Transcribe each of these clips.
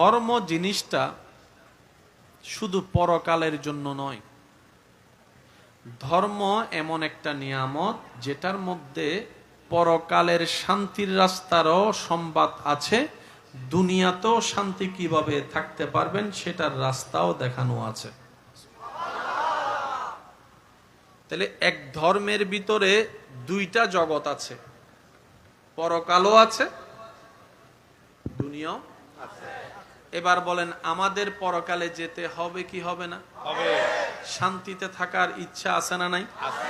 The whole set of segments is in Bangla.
ধর্ম জিনিসটা শুধু পরকালের জন্য নয়। ধর্ম এমন একটা নিয়ামত যেটার মধ্যে পরকালের শান্তির রাস্তারও সংবাদ আছে, দুনিয়াতেও শান্তি কিভাবে থাকতে পারবেন সেটার রাস্তাও দেখানো আছে। তাহলে এক ধর্মের ভিতরে দুইটা জগৎ আছে, পরকালও আছে, দুনিয়াও আছে। এবার বলেন, আমাদের পরকালে যেতে হবে কি হবে না? হবে। শান্তিতে থাকার ইচ্ছা আছে না নাই? আছে।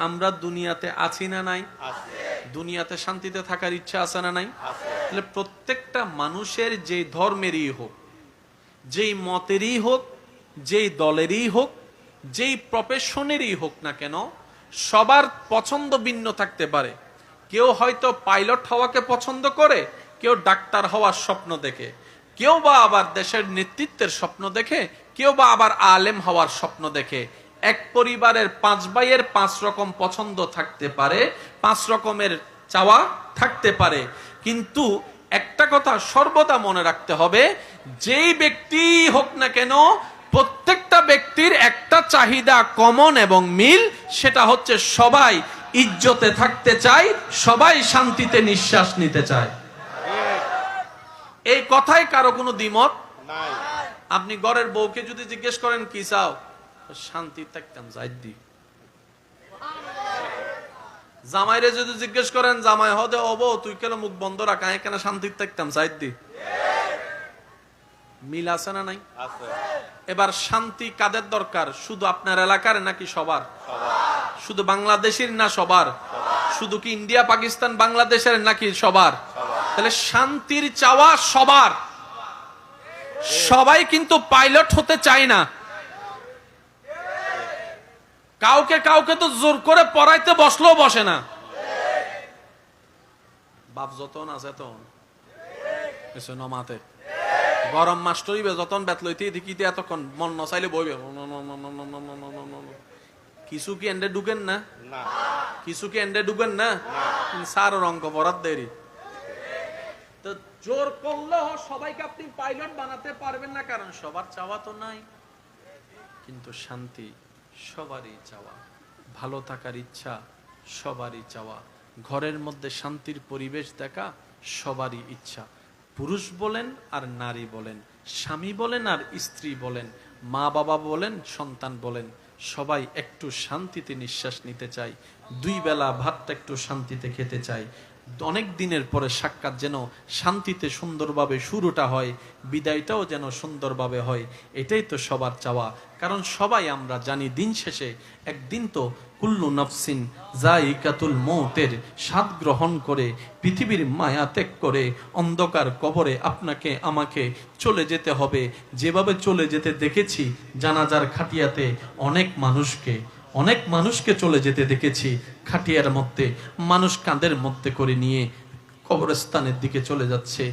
আমরা দুনিয়াতে আছি না নাই? আছে। দুনিয়াতে শান্তিতে থাকার ইচ্ছা আছে না নাই? আছে। তাহলে প্রত্যেকটা মানুষের যেই ধর্মেরই হোক, যেই মতেরই হোক, যেই দলেরই হোক, যেই প্রফেশনেরই হোক না কেন, সবার পছন্দ ভিন্ন থাকতে পারে। কেউ হয়তো পাইলট হওয়াকে পছন্দ করে, কেউ ডাক্তার হওয়ার স্বপ্ন দেখে, কেউ বা আবার দেশের নেতৃত্বের স্বপ্ন দেখে, কেউ বা আবার আলেম হওয়ার স্বপ্ন দেখে। এক পরিবারের 5 ভাইয়ের 5 রকম পছন্দ থাকতে পারে, 5 রকমের চাওয়া থাকতে পারে। কিন্তু একটা কথা সর্বদা মনে রাখতে হবে, যেই ব্যক্তি হোক না কেন, প্রত্যেকটা ব্যক্তির একটা চাহিদা কমন এবং মিল, সেটা হচ্ছে সবাই ইজ্জতে থাকতে চায়, সবাই শান্তিতে নিঃশ্বাস নিতে চায়। এই কথায় কারো কোনো দ্বিমত নাই। আপনি ঘরের বউকে যদি জিজ্ঞেস করেন কি চাও, শান্তি থাকতাম যাইদি। জামাইরে যদি জিজ্ঞেস করেন জামাই হদে অব তুই কেন মুখ বন্ধ রাখা, কেন শান্তি থাকতাম যাইদি। মিল আছে না নাই? আছে। এবার শান্তি কাদের দরকার? শুধু আপনার এলাকার নাকি সবার? শুধু বাংলাদেশের না সবার? শুধু কি ইন্ডিয়া পাকিস্তান বাংলাদেশের নাকি সবার? তাহলে শান্তির চাওয়া সবার। সবাই কিন্তু পাইলট হতে চায় না। কাউকে কাউকে তো জোর করে পড়াইতে বসলেও বসে না। বাপ যতন আছে তখন নমাতে গরম মাস্টরি যতন বেত লইতে দেখিতে এতক্ষণ মন নচাইলে বইবে। কিছু কি এন্ডে ঢুকেন না? কিছু কি এন্ডে ঢুকেন না? সার অঙ্ক পড়ার দেরি। তো জোর করলেও সবাইকে আপনি পাইলট বানাতে পারবেন না, কারণ সবার চাওয়া তো নাই। কিন্তু শান্তি সবারই চাওয়া, ভালো থাকার ইচ্ছা সবারই চাওয়া, ঘরের মধ্যে শান্তির পরিবেশ দেখা সবারই ইচ্ছা। পুরুষ বলেন আর নারী বলেন, স্বামী বলেন আর স্ত্রী বলেন, মা বাবা বলেন, সন্তান বলেন, সবাই একটু শান্তিতে নিঃশ্বাস নিতে চায়, 2 বেলা ভাতটা একটু শান্তিতে খেতে চায়। অনেক দিনের পরে সাক্ষাৎ যেন শান্তিতে সুন্দরভাবে শুরুটা হয়, বিদায়টাও যেন সুন্দরভাবে হয়, এটাই তো সবার চাওয়া। কারণ সবাই আমরা জানি দিন শেষে একদিন তো কুল্লু নফসিন যায়িকাতুল মৌতের স্বাদ গ্রহণ করে পৃথিবীর মায়া ত্যাগ করে অন্ধকার কবরে আপনাকে আমাকে চলে যেতে হবে। যেভাবে চলে যেতে দেখেছি জানাজার খাটিয়াতে অনেক মানুষকে চলে যেতে দেখেছি, খাটিয়ার মধ্যে মানুষ কাঁধের মধ্যে করে নিয়ে কবরস্থানের দিকে চলে যাচ্ছে।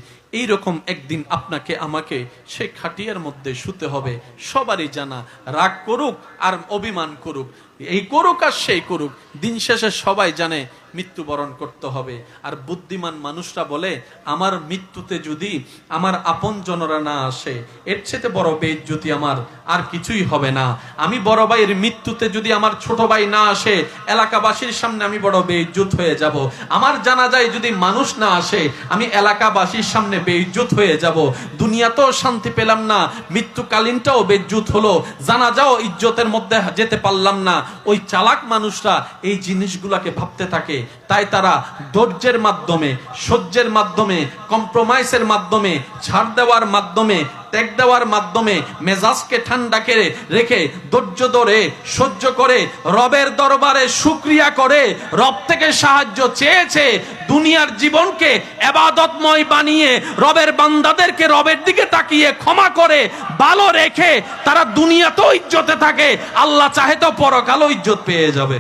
এইরকম একদিন আপনাকে আমাকে সেই খাটিয়ার মধ্যে শুতে হবে। সবারই জানা, রাগ করুক আর অভিমান করুক, এই করুক আর সেই করুক, দিন শেষে সবাই জানে মৃত্যুবরণ করতে হবে। আর বুদ্ধিমান মানুষরা বলে, আমার মৃত্যুতে যদি আমার আপনজনরা না আসে, এর চেয়ে বড় বেইজ্জতি আমার আর কিছুই হবে না। আমি বড় ভাইয়ের মৃত্যুতে যদি আমার ছোট ভাই না আসে, এলাকাবাসীর সামনে আমি বড় বেইজ্জত হয়ে যাব। আমার জানাজায় যদি মানুষ না আসে, আমি এলাকাবাসীর সামনে বেইজ্জত হয়ে যাব। দুনিয়াতেও শান্তি পেলাম না, মৃত্যুকালীনটাও বেইজ্জত হলো, জানাজাও ইজ্জতের মধ্যে যেতে পারলাম না। ওই চালাক মানুষরা এই জিনিসগুলোকে ভাবতে থাকে, তাই তারা ধৈর্যের মাধ্যমে, সহ্যের মাধ্যমে, কম্প্রোমাইজের মাধ্যমে, ছাড় দেওয়ার মাধ্যমে, ত্যাগ দেওয়ার মাধ্যমে মেজাজকে ঠান্ডা করে রেখে ধৈর্য ধরে সহ্য করে রবের দরবারে শুকরিয়া করে রব থেকে সাহায্য চেয়েছে, দুনিয়ার জীবনকে ইবাদতময় বানিয়ে রবের বান্দাদেরকে রবের দিকে তাকিয়ে ক্ষমা করে ভালো রেখে তারা দুনিয়াতেও ইজ্জতে থাকে, আল্লাহ চাহে তো পরকালও ইজ্জত পেয়ে যাবে।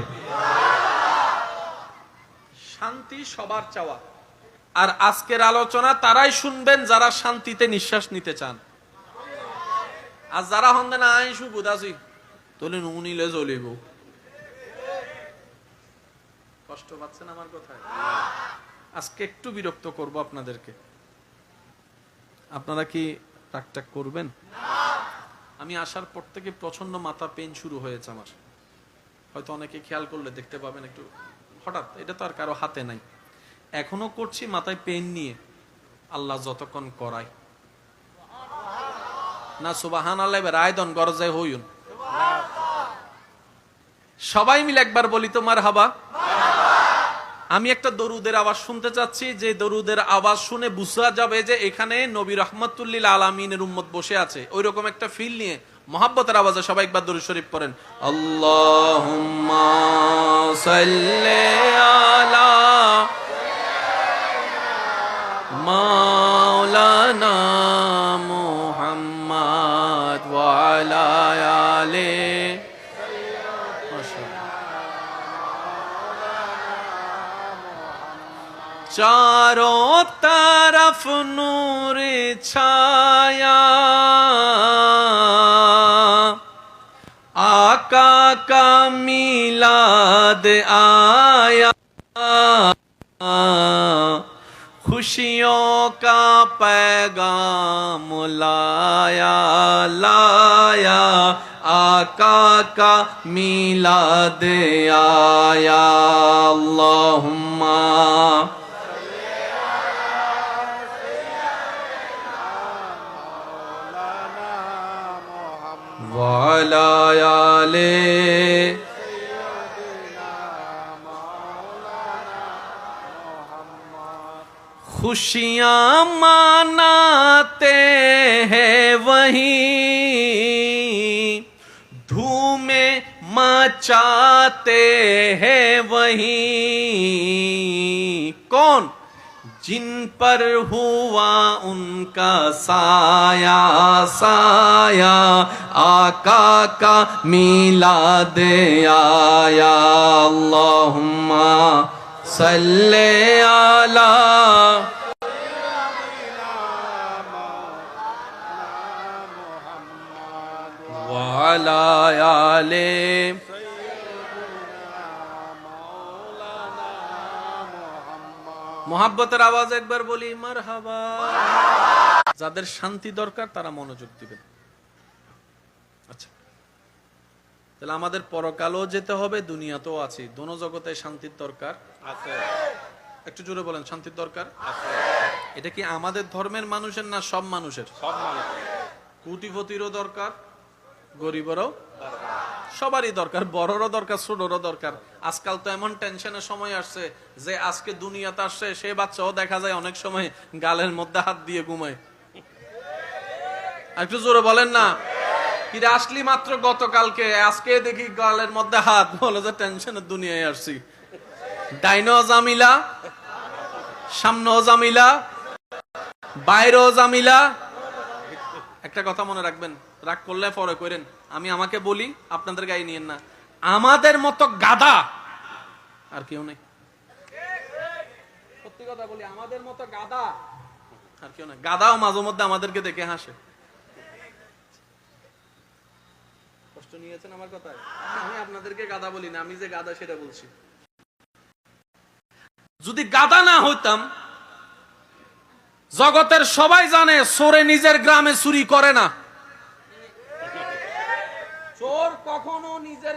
শান্তি সবার চাওয়া। আর আজকের আলোচনা তারাই শুনবেন যারা শান্তিতে নিঃশ্বাস নিতে চান। আর যারা হন না আই সুবুদ আছি তোলে নুনিলে জ্বলিব, কষ্ট পাচ্ছেন আমার কথায়? আজকে একটু বিরক্ত করব আপনাদেরকে। আপনারা কি টাকটাক করবেন? আমি আসার পর থেকে প্রচন্ড মাথা পেন শুরু হয়েছে আমার। হয়তো অনেকে খেয়াল করলে দেখতে পাবেন একটু হঠাৎ, এটা তো আর কারো হাতে নাই। এখনো করছি মাথায় পেন নিয়ে, আল্লাহ যতক্ষণ করায় না। সুবাহান আল্লাহ রায়দন গরজায় হইউন। সবাই মিলে একবার বলি তো মারহাবা। আমি একটা দরুদের আওয়াজ শুনতে চাচ্ছি, যে দরুদের আওয়াজ শুনে বুঝা যাবে যে এখানে নবী রহমতুল্লিল আলামিনের উম্মত বসে আছে। ওই রকম একটা ফিল নিয়ে মহাব্বতের আওয়াজে সবাই একবার দরুদ শরীফ পড়েন। আল্লাহুম্মা সাল্লি আলা মাওলানা মুহাম্মদ ওয়া আলা আলিহি। चारों तरफ नूर छाया, आका का मिलाद आया, खुशियों का पैगाम लाया लाया, आका का मिलाद आया। अल्लाहुम्मा वाला आले खुशियाँ मनाते हैं वहीं, धूमें मचाते हैं वहीं। कौन? जिन पर हुआ उनका साया साया, आका का मिलाद आया। अल्लाहुम्मा सल्ले अला व अला आले। মোহাব্বতের আওয়াজ একবার বলি মারহাবা। যাদের শান্তি দরকার তারা মনোযোগ দিবেন। আচ্ছা, তাহলে আমাদের পরকালও যেতে হবে, দুনিয়াতেও আছে, দোনো জগতে শান্তির দরকার আছে। একটু জোরে বলেন, শান্তির দরকার আছে। এটা কি আমাদের ধর্মের মানুষের না সব মানুষের? সব মানুষের। কোটিপতিরও দরকার, গরিবেরও সবারই দরকার, বড়রও দরকার, ছোটরও দরকার। আজকাল তো এমন টেনশনের সময় আসছে যে আজকে দুনিয়াতে আসছে সে বাচ্চাও দেখা যায় অনেক সময় গালের মধ্যে হাত দিয়ে ঘুমায়। একটু জোরে বলেন না। কি আসলি মাত্র গতকালকে, আজকে দেখি গালের মধ্যে হাত, বলে যে টেনশনের দুনিয়ায় আসছি। ডাইনও জামিলা, সামনেও জামিলা, বাইরেও জামিলা। একটা কথা মনে রাখবেন, রাগ করলে পরে করেন, আমি আমাকে বলি, আপনাদের গায়ে নিয়েন না। আমাদের মতো গাধা আর কেউ নেই। সত্যি কথা বলি, আমাদের মতো গাধা আর কেউ নেই। গাধাও মাঝে মধ্যে আমাদেরকে দেখে হাসে। কষ্ট নিয়েছেন আমার কথায়? আমি আপনাদেরকে গাধা বলি না, আমি যে গাধা সেটা বলছি। যদি গাধা না হইতাম, জগতের সবাই জানে চোরে নিজের গ্রামে চুরি করে না। চোর কখনো নিজের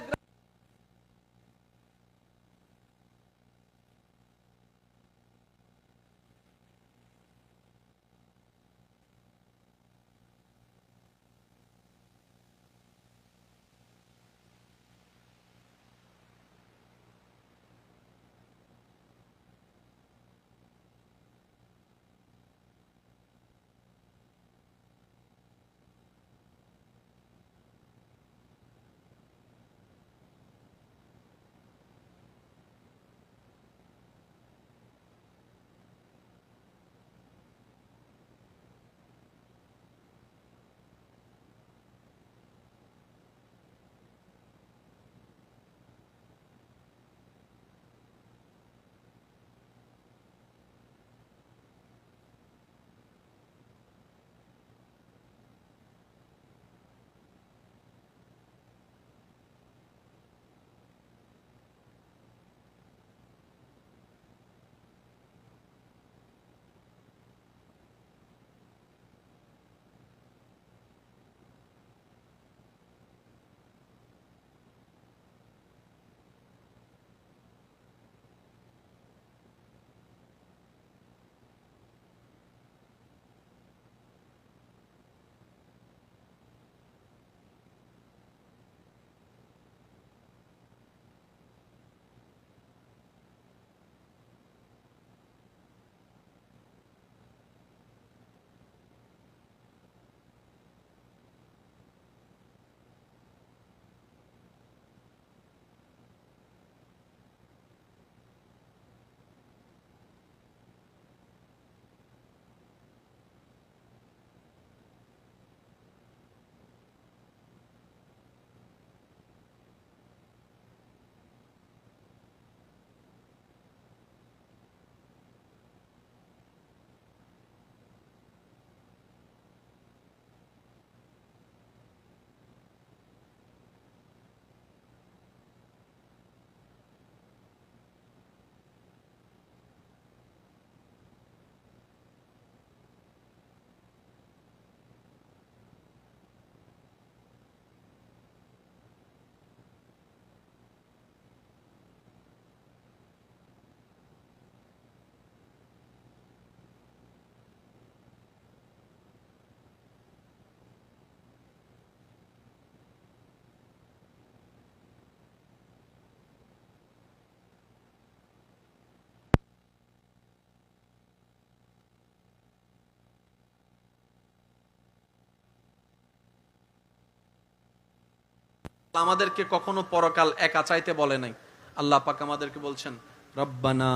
আমাদেরকে কখনো পরকাল একা চাইতে বলে নাই। আল্লাহ পাক আমাদেরকে বলছেন, রব্বানা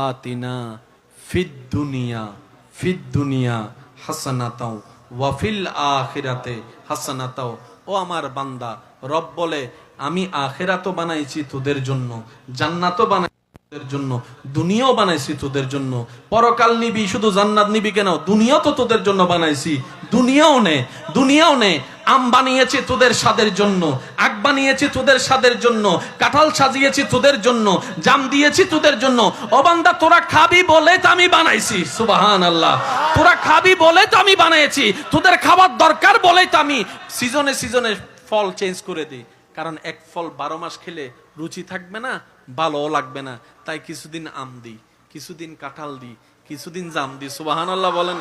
আতিনা ফিদ দুনিয়া হাসানাতাও ওয়া ফিল আখিরাতে হাসানাতাও। ও আমার বান্দা, রব বলে আমি আখিরাতও বানাইছি তোদের জন্য, জান্নাতও বানাইছি তোদের জন্য, দুনিয়াও বানাইছি তোদের জন্য। পরকাল নিবি, শুধু জান্নাত নিবি কেন? দুনিয়া তো তোদের জন্য বানাইছি, দুনিয়াও নে। আম বানিয়েছি তোদের স্বাদের জন্য, আগ বানিয়েছি তোদের স্বাদের জন্য, কাঁঠাল সাজিয়েছি তোদের জন্য, জাম দিয়েছি তোদের জন্য। ও বান্দা, তোরা খাবি বলে তো আমি বানাইছি। সুবহানাল্লাহ। তোরা খাবি বলে তো আমি বানিয়েছি, তোদের খাবার দরকার বলেই তো আমি সিজনে সিজনে ফল চেঞ্জ করে দিই। কারণ এক ফল 12 মাস খেলে রুচি থাকবে না, ভালোও লাগবে না। তাই কিছুদিন আম দিই, কিছুদিন কাঁঠাল দিই, কিছুদিন জাম দিই। সুবহানাল্লাহ বলেন।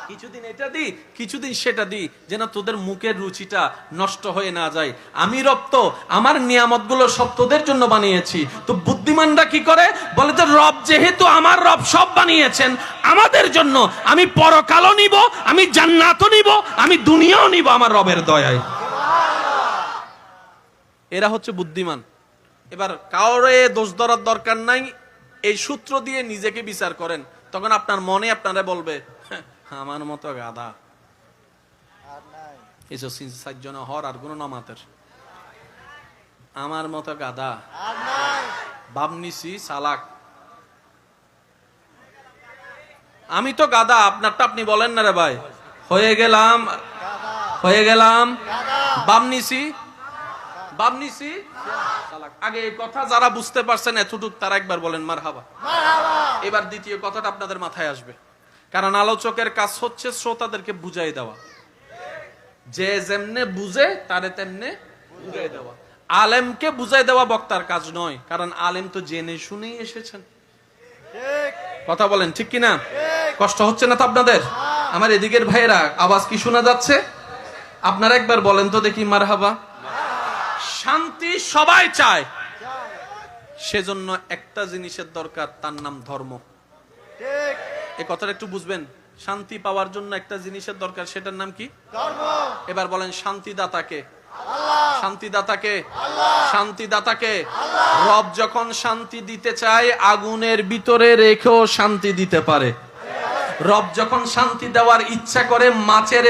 কিছুদিন এটা দিই, কিছুদিন সেটা দিই, যেন তোদের মুখের রুচিটা নষ্ট হয়ে না যায়। আমি রব তো আমার নিয়ামতগুলো সব তোদের জন্য বানিয়েছি। তো বুদ্ধিমানরা কি করে বলে, তো রব যেহেতু আমার রব সব বানিয়েছেন আমাদের জন্য, আমি পরকালও নিব, আমি জান্নাতও নিব, আমি দুনিয়াও নিব আমার রবের দয়ায়। এরা হচ্ছে বুদ্ধিমান। এবার কাউরে দোষ ধরার দরকার নাই, এই সূত্র দিয়ে নিজেকে বিচার করেন, তখন আপনার মনে আপনারা বলবে, আমার মতো গাধা এসো সাতজন হর আর গুণ নামাতের, আমার মতো গাধা বাবনিসি সালাক, আমি তো গাধা। আপনারটা আপনি বলেন না রে ভাই, হয়ে গেলাম বাবনিসি সালাক। আগে এই কথা যারা বুঝতে পারছেন এতটুক, তারা একবার বলেন মারহাবা। এবার দ্বিতীয় কথাটা আপনাদের মাথায় আসবে, কারণ আলোচকের কাজ হচ্ছে শ্রোতাদেরকে বুঝাই দেওয়া। যে যেমনে বুঝে তারে তেমনে বুঝাই দেওয়া। আলেমকে বুঝাই দেওয়া বক্তার কাজ নয়, কারণ আলেম তো জেনে শুনেই এসেছেন। কথা বলেন ঠিক কিনা? কষ্ট হচ্ছে না তো আপনাদের? আমার এদিকের ভাইয়েরা আওয়াজ কি শোনা যাচ্ছে? আপনারা একবার বলেন তো দেখি মারহাবা। শান্তি সবাই চায়, সেজন্য একটা জিনিসের দরকার, তার নাম ধর্ম। এই কথাটা একটু বুঝবেন। শান্তি পাওয়ার জন্য একটা জিনিসের দরকার, সেটার নাম কি? ধর্ম। এবার বলেন শান্তিদাতাকে? শান্তিদাতাকে রব যখন শান্তি দিতে চায় আগুনের ভিতরে রেখেও শান্তি দিতে পারে। রব যখন শান্তি দেওয়ার ইচ্ছা করে মাছের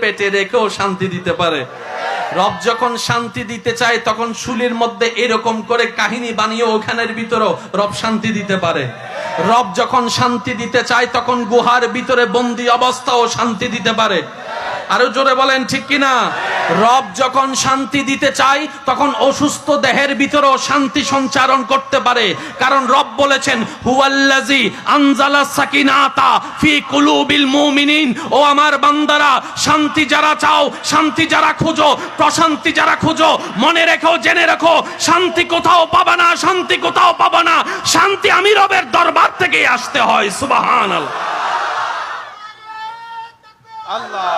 পেটে রেখেও শান্তি দিতে পারে। রব যখন শান্তি দিতে চায় তখন শুলির মধ্যে এরকম করে কাহিনী বানিয়ে ওখানের ভিতরেও রব শান্তি দিতে পারে। রব যখন শান্তি দিতে চায় তখন গুহার ভিতরে বন্দি অবস্থাও শান্তি দিতে পারে। আরো জোরে বলেন ঠিক কিনা? রব যখন শান্তি দিতে চায় তখন অসুস্থ দেহের ভিতরেও শান্তি সঞ্চারণ করতে পারে, কারণ রব বলেছেন হুয়াল্লাযী আনজালা সাকিনাতা ফি কুলুবিল মুমিনিন। ও আমার বান্দারা, শান্তি যারা চাও, শান্তি যারা খুঁজো, প্রশান্তি যারা খুঁজো, মনে রেখো, জেনে রাখো, শান্তি কোথাও পাবা না, শান্তি কোথাও পাবা না। শান্তি আমি রবের দরবার থেকেই আসতে হয়। সুবহানাল্লাহ। আল্লাহ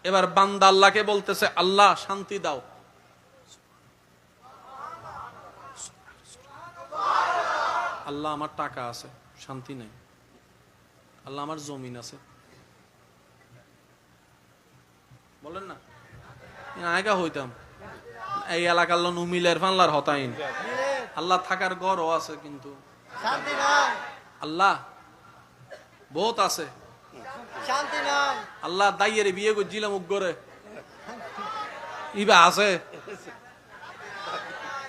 এবার বান্দা আল্লাহকে বলতেছে, আল্লাহ শান্তি দাও। আল্লাহ আমার টাকা আছে, শান্তি নেই। আল্লাহ আমার জমিন আছে, বলেন না? আগা হইতাম এই এলাকার লোক উমিলের ফানলার হতাইন। আল্লাহ থাকার ঘরও আছে কিন্তু শান্তি নাই। আল্লাহ বহুত আছে, শান্তি নাই। আল্লাহ দাইয়ের বিয়ে করছিলাম উগ্গরে, ইবা আছে,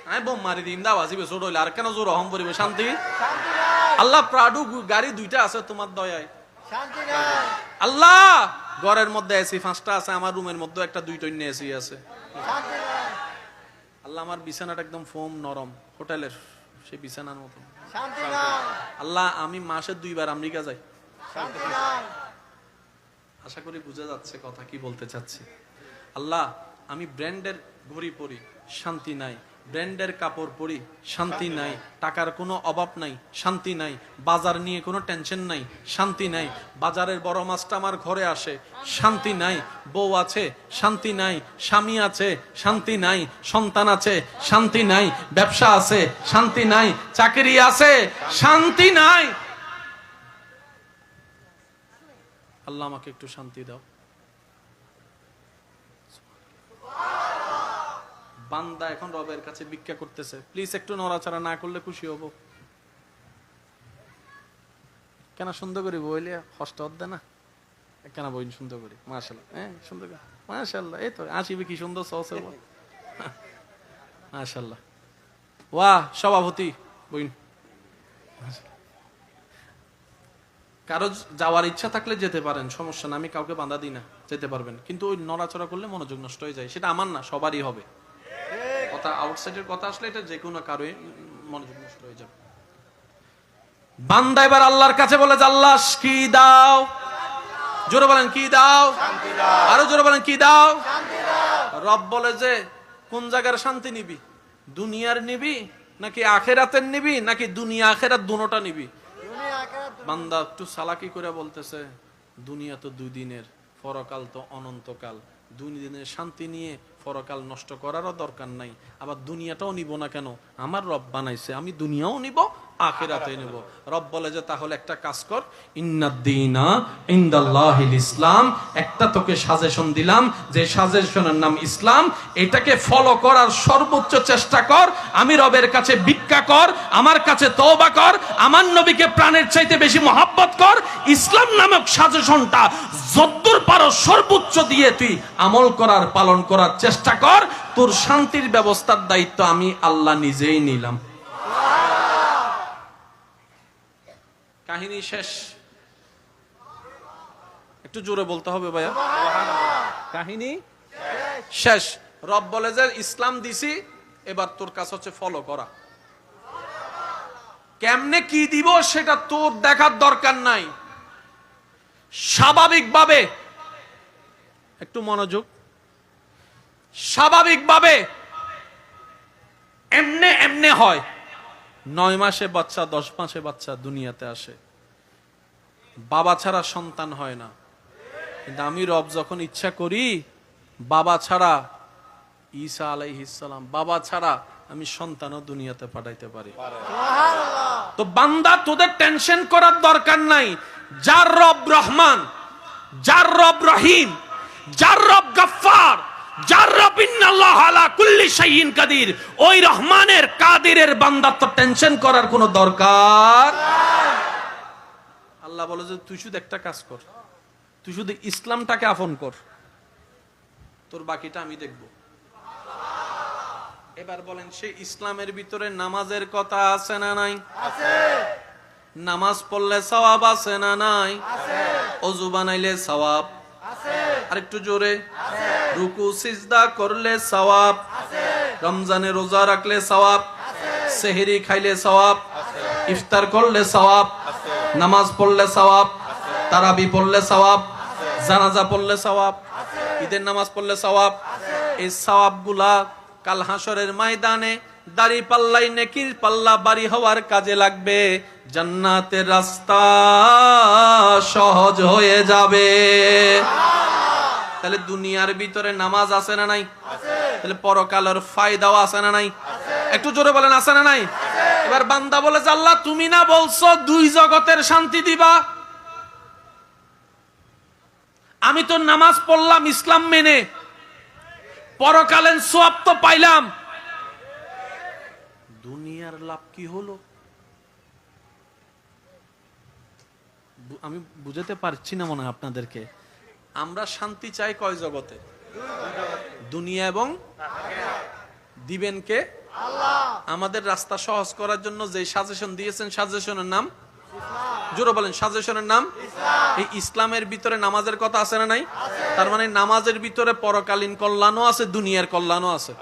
আমি বোম মারি দিম দাও আসিবে ছোট হইলে আর কেন জোর অহম করিবে? শান্তি। আল্লাহ প্রাডু গাড়ি 2টা আছে তোমার দয়ায়, শান্তি নাই। আল্লাহ ঘরের মধ্যে এসি 5টা আছে, আমার রুমের মধ্যে একটা 2টা এসি আছে, শান্তি নাই। আল্লাহ আমার বিছানাটা একদম ফোম নরম, হোটেলের সেই বিছানার মতো, শান্তি নাই। আল্লাহ আমি মাসে 2বার আমেরিকা যাই, শান্তি নাই। আশা করি বুঝা যাচ্ছে কথা কি বলতে চাচ্ছি। আল্লাহ আমি ব্র্যান্ডের ঘড়ি পরি, শান্তি নাই। ব্র্যান্ডের কাপড় পরি, শান্তি নাই। টাকার কোনো অভাব নাই, শান্তি নাই। বাজার নিয়ে কোনো টেনশন নাই, শান্তি নাই। বাজারের বড় মাছটা আমার ঘরে আসে, শান্তি নাই। বউ আছে, শান্তি নাই। স্বামী আছে, শান্তি নাই। সন্তান আছে, শান্তি নাই। ব্যবসা আছে, শান্তি নাই। চাকরি আছে, শান্তি নাই। আল্লাহ আমাকে একটু শান্তি দাও। বান্দা এখন রবের কাছে ভিক্ষা করতেছে, প্লিজ একটু নড়াচড়া না করলে খুশি হব। কেন সুন্দর করি বইলে কষ্ট হচ্ছে না? কেন বই সুন্দর করি? মাশাআল্লাহ, হ্যাঁ সুন্দর করি, মাশাআল্লাহ। এই তো আসিবে কি সুন্দর সহজ, মাশাআল্লাহ। ওয়াহ, সভাপতি বইন। কারো যাওয়ার ইচ্ছা থাকলে যেতে পারেন, সমস্যা না, আমি কাউকে বাধা দিই না, যেতে পারবেন। কিন্তু ওই নড়াচড়া করলে মনোযোগ নষ্ট হয়ে যায়। সেটা আমার না, সবারই হবে। কথা আউটসাইডের কথা আসলে এটা যে কোনো কারোই মনোযোগ নষ্ট হয়ে যাবে। বান্দা এবার আল্লাহর কাছে বলে, আল্লাহ কি দাও? জোরে বলেন কি দাও? আরো জোরে বলেন কি দাও? রব বলে যে কোন জায়গার শান্তি নিবি? দুনিয়ার নিবি নাকি আখেরাতের নিবি, নাকি দুনিয়া আখেরাত দুটোটা নিবি? বান্দা একটু চালাকি করে বলতেছে, দুনিয়া তো 2 দিনের, পরকাল তো অনন্তকাল। 2 দিনের শান্তি নিয়ে পরকাল নষ্ট করারও দরকার নাই। আবার দুনিয়াটাও নিব না কেন? আমার রব বানাইছে, আমি দুনিয়াও নিব, আখিরাতে নিব। রব বলে যে তাহলে একটা কাজ কর, ইন্নাদ-দীনা ইনদাল্লাহিল ইসলাম। একটা তোকে সাজেশন দিলাম, যে সাজেশনের নাম ইসলাম। এটাকে ফলো করার সর্বোচ্চ চেষ্টা কর। আমি রবের কাছে ভিক্ষা কর, আমার কাছে তওবা কর, আমার নবীকে প্রাণের চাইতে বেশি মহব্বত কর। ইসলাম নামক সাজেশনটা যতদূর পারো সর্বোচ্চ দিয়ে তুই আমল করার, পালন করার চেষ্টা কর। তোর শান্তির ব্যবস্থার দায়িত্ব আমি আল্লাহ নিজেই নিলাম। কাহিনী শেষ। একটু জোরে বলতে হবে ভাইয়া। কাহিনী শেষ। রব বলে যে ইসলাম দিছি, এবার তোর কাজ হচ্ছে ফলো করা। কেমনে কি দিব সেটা তোর দেখার দরকার নাই। স্বাভাবিকভাবে, একটু মনোযোগ, স্বাভাবিকভাবে এমনে এমনে হয়। 9 মাসে বাচ্চা, 10 মাসে বাচ্চা দুনিয়াতে আসে। বাবা ছাড়া সন্তান হয় না। কিন্তু আমি রব যখন ইচ্ছা করি, বাবা ছাড়া, ঈসা আলাইহিস সালাম বাবা ছাড়া আমি সন্তানও দুনিয়াতে পাঠাইতে পারি। তো বান্দা, তোদের টেনশন করার দরকার নাই। যার রব রহমান, যার রব রহিম, যার রব গফফার, যার রব ইন্নাল্লাহ আলা কুল্লি শাইইন কাদির, ওই রহমানের কাদিরের বান্দা তো টেনশন করার কোনো দরকার। আল্লাহ বলে যে তুই শুধু একটা কাজ কর, তুই শুধু ইসলামটাকে আপন কর, তোর বাকিটা আমি দেখব। এবার বলেন, সেই ইসলামের ভিতরে নামাজের কথা আছে না নাই? আছে। নামাজ পড়লে সওয়াব আছে না নাই? আছে। ওযু বানাইলে সওয়াব আছে। আরেকটু জোরে। আছে। রুকু সিজদা করলে সওয়াব আছে। রমজানে রোজা রাখলে সওয়াব আছে। সেহরি খাইলে সওয়াব আছে। ইফতার করলে সওয়াব আছে। নামাজ পড়লে সওয়াব আছে। তারাবি পড়লে সওয়াব আছে। জানাজা পড়লে সওয়াব আছে। ঈদের নামাজ পড়লে সওয়াব আছে। এই সওয়াবগুলা কাল হাসরের ময়দানে দাড়ি পাল্লাই নেকির পাল্লা বাড়ি হওয়ার কাজে লাগবে। জান্নাতের রাস্তা সহজ হয়ে যাবে। তাহলে দুনিয়ার ভিতরে নামাজ আছে না নাই? আছে। তাহলে পরকালের ফায়দাও আছে না নাই? আছে। একটু জোরে বলেন, আছে না নাই? আছে। এবার বান্দা বলে যে আল্লাহ তুমি না বলছো 2 জগতের শান্তি দিবা? আমি তো নামাজ পড়লাম ইসলাম মেনে, পরকালের সওয়াব তো পাইলাম, দুনিয়ার লাভ কি হলো? আমি বুঝাতে পারছি না মনে হয় আপনাদেরকে। আমরা শান্তি চাই কয় জগতে? দুনিয়া এবং দিবেন কে? আল্লাহ। আমাদের রাস্তা সহজ করার জন্য যে সাজেশন দিয়েছেন, সাজেশনের নাম জোরে বলেন, সাজেশনের নাম ইসলাম। এই ইসলামের ভিতরে নামাজের কথা আছে না নাই? তার মানে নামাজের ভিতরে পরকালীন কল্যাণও আছে, দুনিয়ার কল্যাণও আছে।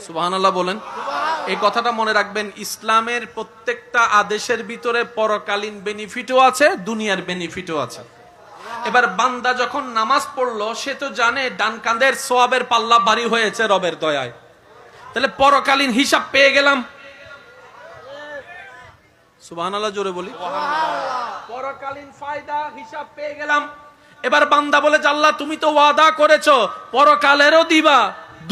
সুবহানাল্লাহ বলেন। এই কথাটা মনে রাখবেন, ইসলামের প্রত্যেকটা আদেশের ভিতরে পরকালীন বেনিফিটও আছে, দুনিয়ার বেনিফিটও আছে। এবার বান্দা যখন নামাজ পড়লো, সে তো জানে ডান কাঁধের সওয়াবের পাল্লা ভারী হয়েছে রবের দয়ায়। তাহলে পরকালীন হিসাব পেয়ে গেলাম। সুবহানাল্লাহ জোরে বলি। পরকালীন ফায়দা হিসাব পেয়ে গেলাম। এবার বান্দা বলে যে আল্লাহ তুমি তো ওয়াদা করেছো পরকালেরও দিবা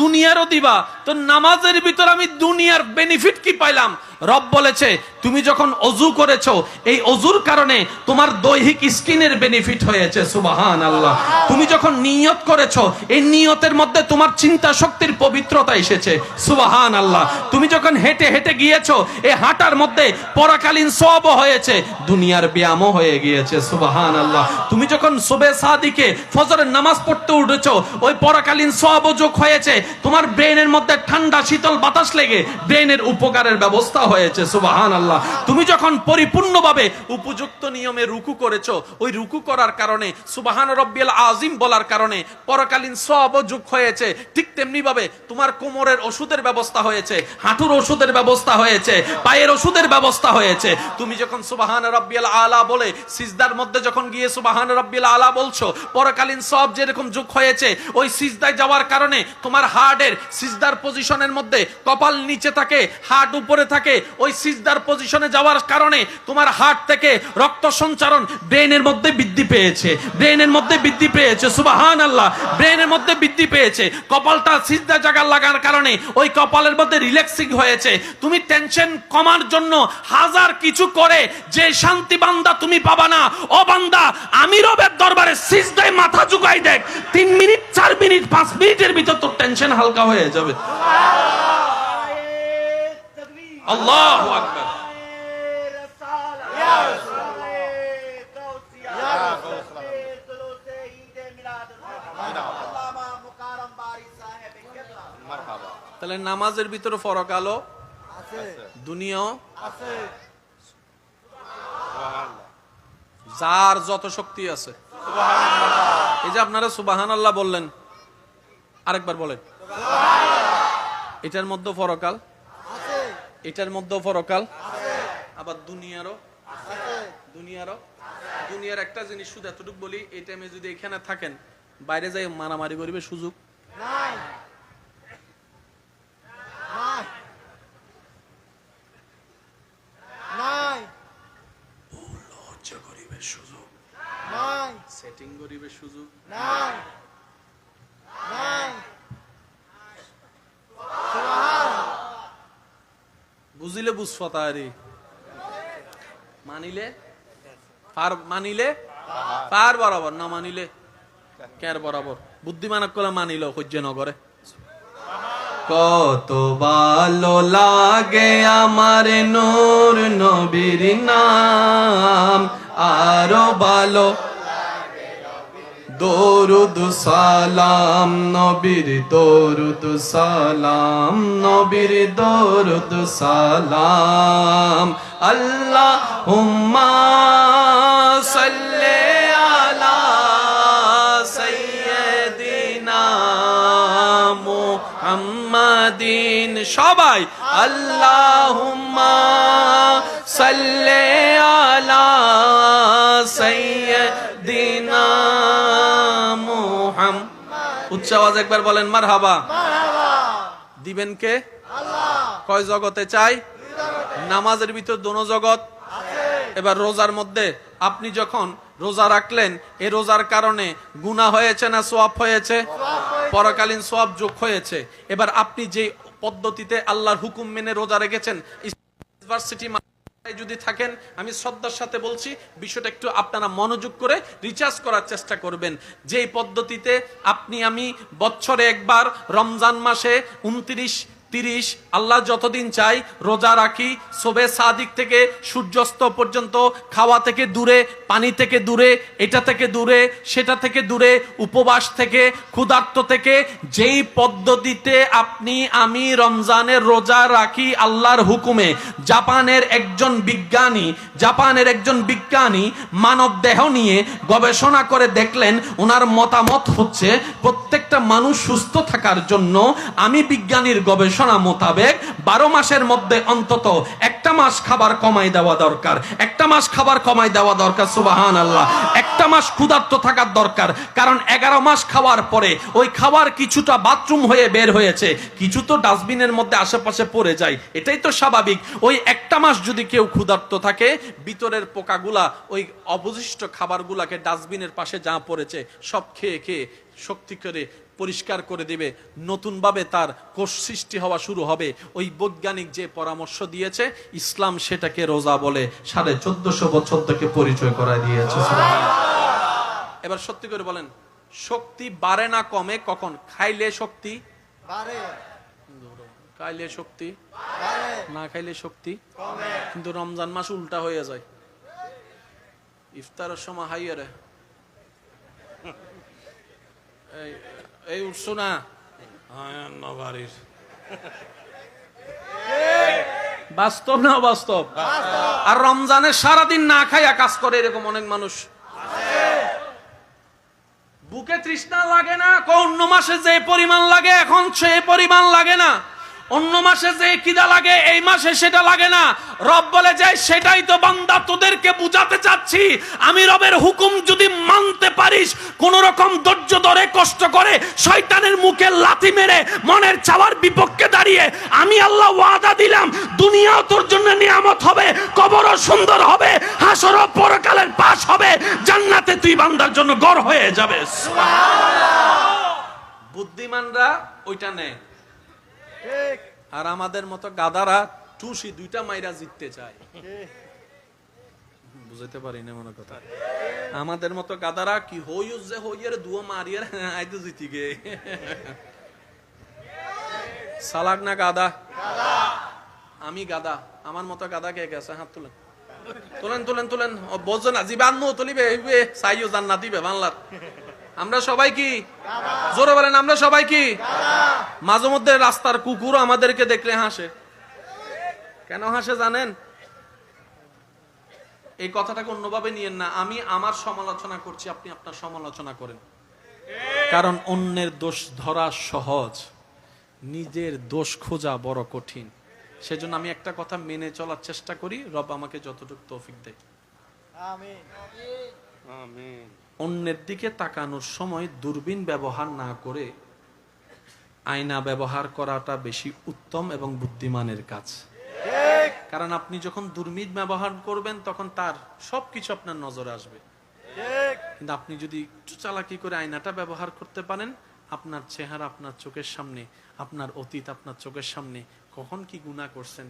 দুনিয়ারও দিবা, তো নামাজের ভিতর আমি দুনিয়ার বেনিফিট কি পাইলাম? রব বলেছে তুমি যখন অজু করেছো এই অজুর কারণে তোমার দৈহিক স্কিনের বেনিফিট হয়েছে। সুবহানাল্লাহ। তুমি যখন নিয়ত করেছো এই নিয়তের মধ্যে তোমার চিন্তা শক্তির পবিত্রতা এসেছে। সুবহানাল্লাহ। তুমি যখন হেঁটে হেঁটে গিয়েছো এই হাঁটার মধ্যে পরকালীন সওয়াবও হয়েছে, দুনিয়ার ব্যায়ামও হয়ে গিয়েছে। সুবহানাল্লাহ। তুমি যখন সুবে সাদিকে ফজরের নামাজ পড়তে উঠেছো ওই পরকালীন সওয়াবও যোগ হয়েছে, তোমার ব্রেনের মধ্যে ঠান্ডা শীতল বাতাস লেগে ব্রেনের উপকারের ব্যবস্থা হয়েছে। সুবহানাল্লাহ। তুমি যখন পরিপূর্ণভাবে উপযুক্ত নিয়মে রুকু করেছো ওই রুকু করার কারণে সুবহান রাব্বিয়াল আযীম বলার কারণে পরকালীন সওয়াবও যোগ হয়েছে। ঠিক তেমনি ভাবে তোমার কোমরের ওষুধের ব্যবস্থা হয়েছে, হাঁটুর ওষুধের ব্যবস্থা হয়েছে, পায়ের ওষুধের ব্যবস্থা হয়েছে। তুমি যখন সুবহান রাব্বিয়াল আলা বলে সিজদার মধ্যে যখন গিয়ে সুবহান রাব্বিয়াল আলা বলছো পরকালীন সওয়াব যেরকম যোগ হয়েছে ওই সিজদায় যাওয়ার কারণে তোমার হার্টের সিজদার পজিশনের মধ্যে কপাল নিচে থাকে হার্ট উপরে থাকে, ওই সিজদার পজিশনে যাওয়ার কারণে তোমার হার্ট থেকে রক্ত সঞ্চারণ ব্রেনের মধ্যে বৃদ্ধি পেয়েছে, ব্রেনের মধ্যে বৃদ্ধি পেয়েছে। সুবহানাল্লাহ। ব্রেনের মধ্যে বৃদ্ধি পেয়েছে, কপালটা সিজদা জায়গা লাগার কারণে ওই কপালের মধ্যে রিল্যাক্সিং হয়েছে। তুমি টেনশন কমার জন্য হাজার কিছু করে যে শান্তি বান্দা তুমি পাবা না, ও বান্দা আমি রবের দরবারে সিজদায় মাথা ঝুঁকাই দেখ 3 মিনিট 4 মিনিট 5 মিনিটের ভিতর তোর টেনশন হালকা হয়ে যাবে। আল্লাহু আকবার। তাহলে নামাজের ভিতরে ফরক আলো আছে, দুনিয়াও আছে, যার যত শক্তি আছে। এই যে আপনারা সুবহানাল্লাহ বললেন, আরেকবার বলেন। এটার মধ্যে ফরকাল আছে, এটার মধ্যে ফরকাল আছে, আবার দুনিয়ারও আছে, দুনিয়ার একটা জিনিস শুধু এতটুকু বলি, এই টাইমে যদি এখানে থাকেন বাইরে যাই মারামারি করিবে সুযোগ নাই, নাই, লজ্জা করিবে সুযোগ নাই, সেটিং করিবে সুযোগ নাই, নাই। বুঝিলে বুঝফতারি, মানিলে পার, মানিলে পার বরাবর, না মানিলে কের বরাবর। বুদ্ধিমান করে মানিল সহ্য নগরে। কত ভালো লাগে আমার নূর নবীর নাম, আরো ভালো দরুদ সালাম নবীর, দরুদ সালাম নবীর, দরুদ সালাম। আল্লাহুম্মা সাল্লি আলা সাইয়্যিদিনা মুহাম্মাদিন। সবাই আল্লাহুম্মা সাল্লি আলা সাইয়্যিদিনা মুহাম্মাদ। উচ্চ আওয়াজ একবার বলেন মারহাবা। দিবেন কে? আল্লাহ। কয় জগতে চাই? নামাজের ভিতর দোনো জগৎ। এবার রোজার মধ্যে আপনি যখন রোজা রাখলেন এই রোজার কারণে গুনাহ হয়েছে না সওয়াব হয়েছে? পরকালীন সওয়াব যোগ হয়েছে। এবার আপনি যে পদ্ধতিতে আল্লাহর হুকুম মেনে রোজা রেখেছেন, ইউনিভার্সিটি যদি থাকেন আমি শ্রদ্ধার সাথে বলছি বিষয়টা একটু আপনারা মনোযোগ করে রিচার্জ করার চেষ্টা করবেন। যেই পদ্ধতিতে আপনি আমি বছরে একবার রমজান মাসে 29, 30 আল্লাহ যতদিন চাই রোজা রাখি, শবে সাদিক থেকে সূর্যাস্ত পর্যন্ত খাওয়া থেকে দূরে, পানি থেকে দূরে, এটা থেকে দূরে, সেটা থেকে দূরে, উপবাস থেকে, ক্ষুধার্ত থেকে, যেই পদ্ধতিতে আপনি আমি রমজানের রোজা রাখি আল্লাহর হুকুমে, জাপানের একজন বিজ্ঞানী মানব দেহ নিয়ে গবেষণা করে দেখলেন, ওনার মতামত হচ্ছে প্রত্যেকটা মানুষ সুস্থ থাকার জন্য আমি বিজ্ঞানীর গবেষণা মোতাবেক 12 মাসের মধ্যে অন্তত একটা একটা মাস খাবার কমাই দেওয়া দরকার, একটা মাস খাবার কমাই দেওয়া দরকার। সুবহানাল্লাহ। একটা মাস ক্ষুধার্ত থাকার দরকার, কারণ 11 মাস খাওয়ার পরে ওই খাবার কিছুটা বাথরুম হয়ে বের হয়েছে, কিছু তো ডাস্টবিনের মধ্যে আশেপাশে পড়ে যায়, এটাই তো স্বাভাবিক। ওই একটা মাস যদি কেউ ক্ষুধার্ত থাকে, ভিতরের পোকাগুলা ওই অবশিষ্ট খাবারগুলাকে ডাস্টবিনের পাশে যা পড়েছে সব খেয়ে খেয়ে শক্তি করে পরিষ্কার করে দিবে, নতুন ভাবে তার কোষ সৃষ্টি হওয়া শুরু হবে। ওই বৈজ্ঞানিক যে পরামর্শ দিয়েছে ইসলাম, সেটাকে রোজা বলে 1450 বছর থেকে পরিচয় করায় দিয়েছে। এবার সত্যি করে বলেন, শক্তি বাড়ে না কমে কখন? খাইলে শক্তি বাড়ে, খাইলে শক্তি বাড়ে, না খাইলে শক্তি কমে। কিন্তু রমজান মাস উল্টা হয়ে যায়, ইফতারের সময় হাইয়ে রে এই উঠছো না বাড়ির, বাস্তব না বাস্তব? আর রমজানের সারাদিন না খাইয়া কাজ করে এরকম অনেক মানুষ। বুকে তৃষ্ণা লাগে না, অন্য মাসে যে পরিমাণ লাগে এখন সে পরিমাণ লাগে না। অন্য মাসে যে খিদা লাগে এই মাসে সেটা লাগে না। রব বলে যায়, সেটাই তো বান্দা তোদেরকে বুঝাতে চাচ্ছি, আমি রবের হুকুম যদি মানতে পারিস, কোন রকম ধৈর্য ধরে কষ্ট করে শয়তানের মুখে লাথি মেরে মনের চাওয়ার বিপক্ষে দাঁড়িয়ে, আমি আল্লাহ ওয়াদা দিলাম দুনিয়াও তোর জন্য নিয়ামত হবে, কবরও সুন্দর হবে, হাসরও পরকালের পাশ হবে, জান্নাতে তুই বান্দার জন্য গড় হয়ে যাবে। বুদ্ধিমানরা ওইটা নেয়, আর আমাদের মতো গাদারা টুসি দুইটা মাইরা জিততে চায়। বুঝাইতে পারি না মনে কথা। আমাদের মতো গাদারা কি হইউজ যে হইয়ের দুয়া মারিয়ার আইতো জিতি গে। সালাক না গাদা? আমি গাদা। আমার মতো গাদা কে কে আছে? হাত তুলেন তুলেন তুলেন তুলেন। বোঝেন না জীবান নো তুলিবে সাইও জান্নাত দিবে বাংলার। আমরা সবাই কি? জোরে বলেন, আমরা সবাই কি? মাঝে মধ্যে রাস্তার কুকুর আমাদেরকে দেখলে হাসে। কেন হাসে জানেন? এই কথাটাকে অন্যভাবে নিয়েন না, আমি আমার সমালোচনা করছি, আপনি আপনার সমালোচনা করেন। কারণ অন্যের দোষ ধরা সহজ, নিজের দোষ খোঁজা বড় কঠিন। সেজন্য আমি একটা কথা মেনে চলার চেষ্টা করি, রব আমাকে যতটুকু তৌফিক দেয়। আমিন আমিন। অন্যের দিকে তাকানোর সময় দূরবীন ব্যবহার না করে আয়না ব্যবহার করাটা বেশি উত্তম এবং বুদ্ধিমানের কাজ। কারণ আপনি যখন দূরবীন ব্যবহার করবেন তখন তার সবকিছু আপনার নজরে আসবে। কিন্তু আপনি যদি একটু চালাকি করে আয়নাটা ব্যবহার করতে পারেন, আপনার চেহারা আপনার চোখের সামনে, আপনার অতীত আপনার চোখের সামনে, কখন কি গুনাহ করছেন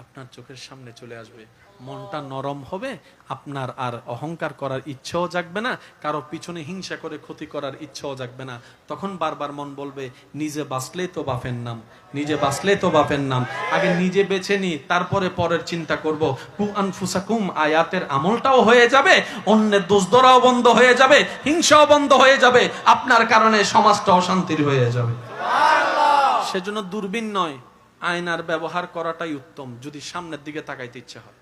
আপনার চোখের সামনে চলে আসবে। মনটা নরম হবে, আপনার আর অহংকার করার ইচ্ছাও জাগবে না, কারো পিছনে হিংসা করে ক্ষতি করার ইচ্ছাও জাগবে না। তখন বারবার মন বলবে, নিজে বাঁচলে তো বাপের নাম, নিজে বাঁচলে তো বাপের নাম, আগে নিজে বেছে নি, তারপরে পরের চিন্তা করব। কু আনফুসাকুম আয়াতের আমলটাও হয়ে যাবে, অন্যের দোষ ধরাও বন্ধ হয়ে যাবে, হিংসাও বন্ধ হয়ে যাবে, আপনার কারণে সমাজটা অশান্তির হয়ে যাবে। সেজন্য দূরবীন নয়, আয়নার ব্যবহার করাটাই উত্তম যদি সামনের দিকে তাকাইতে ইচ্ছা হয়।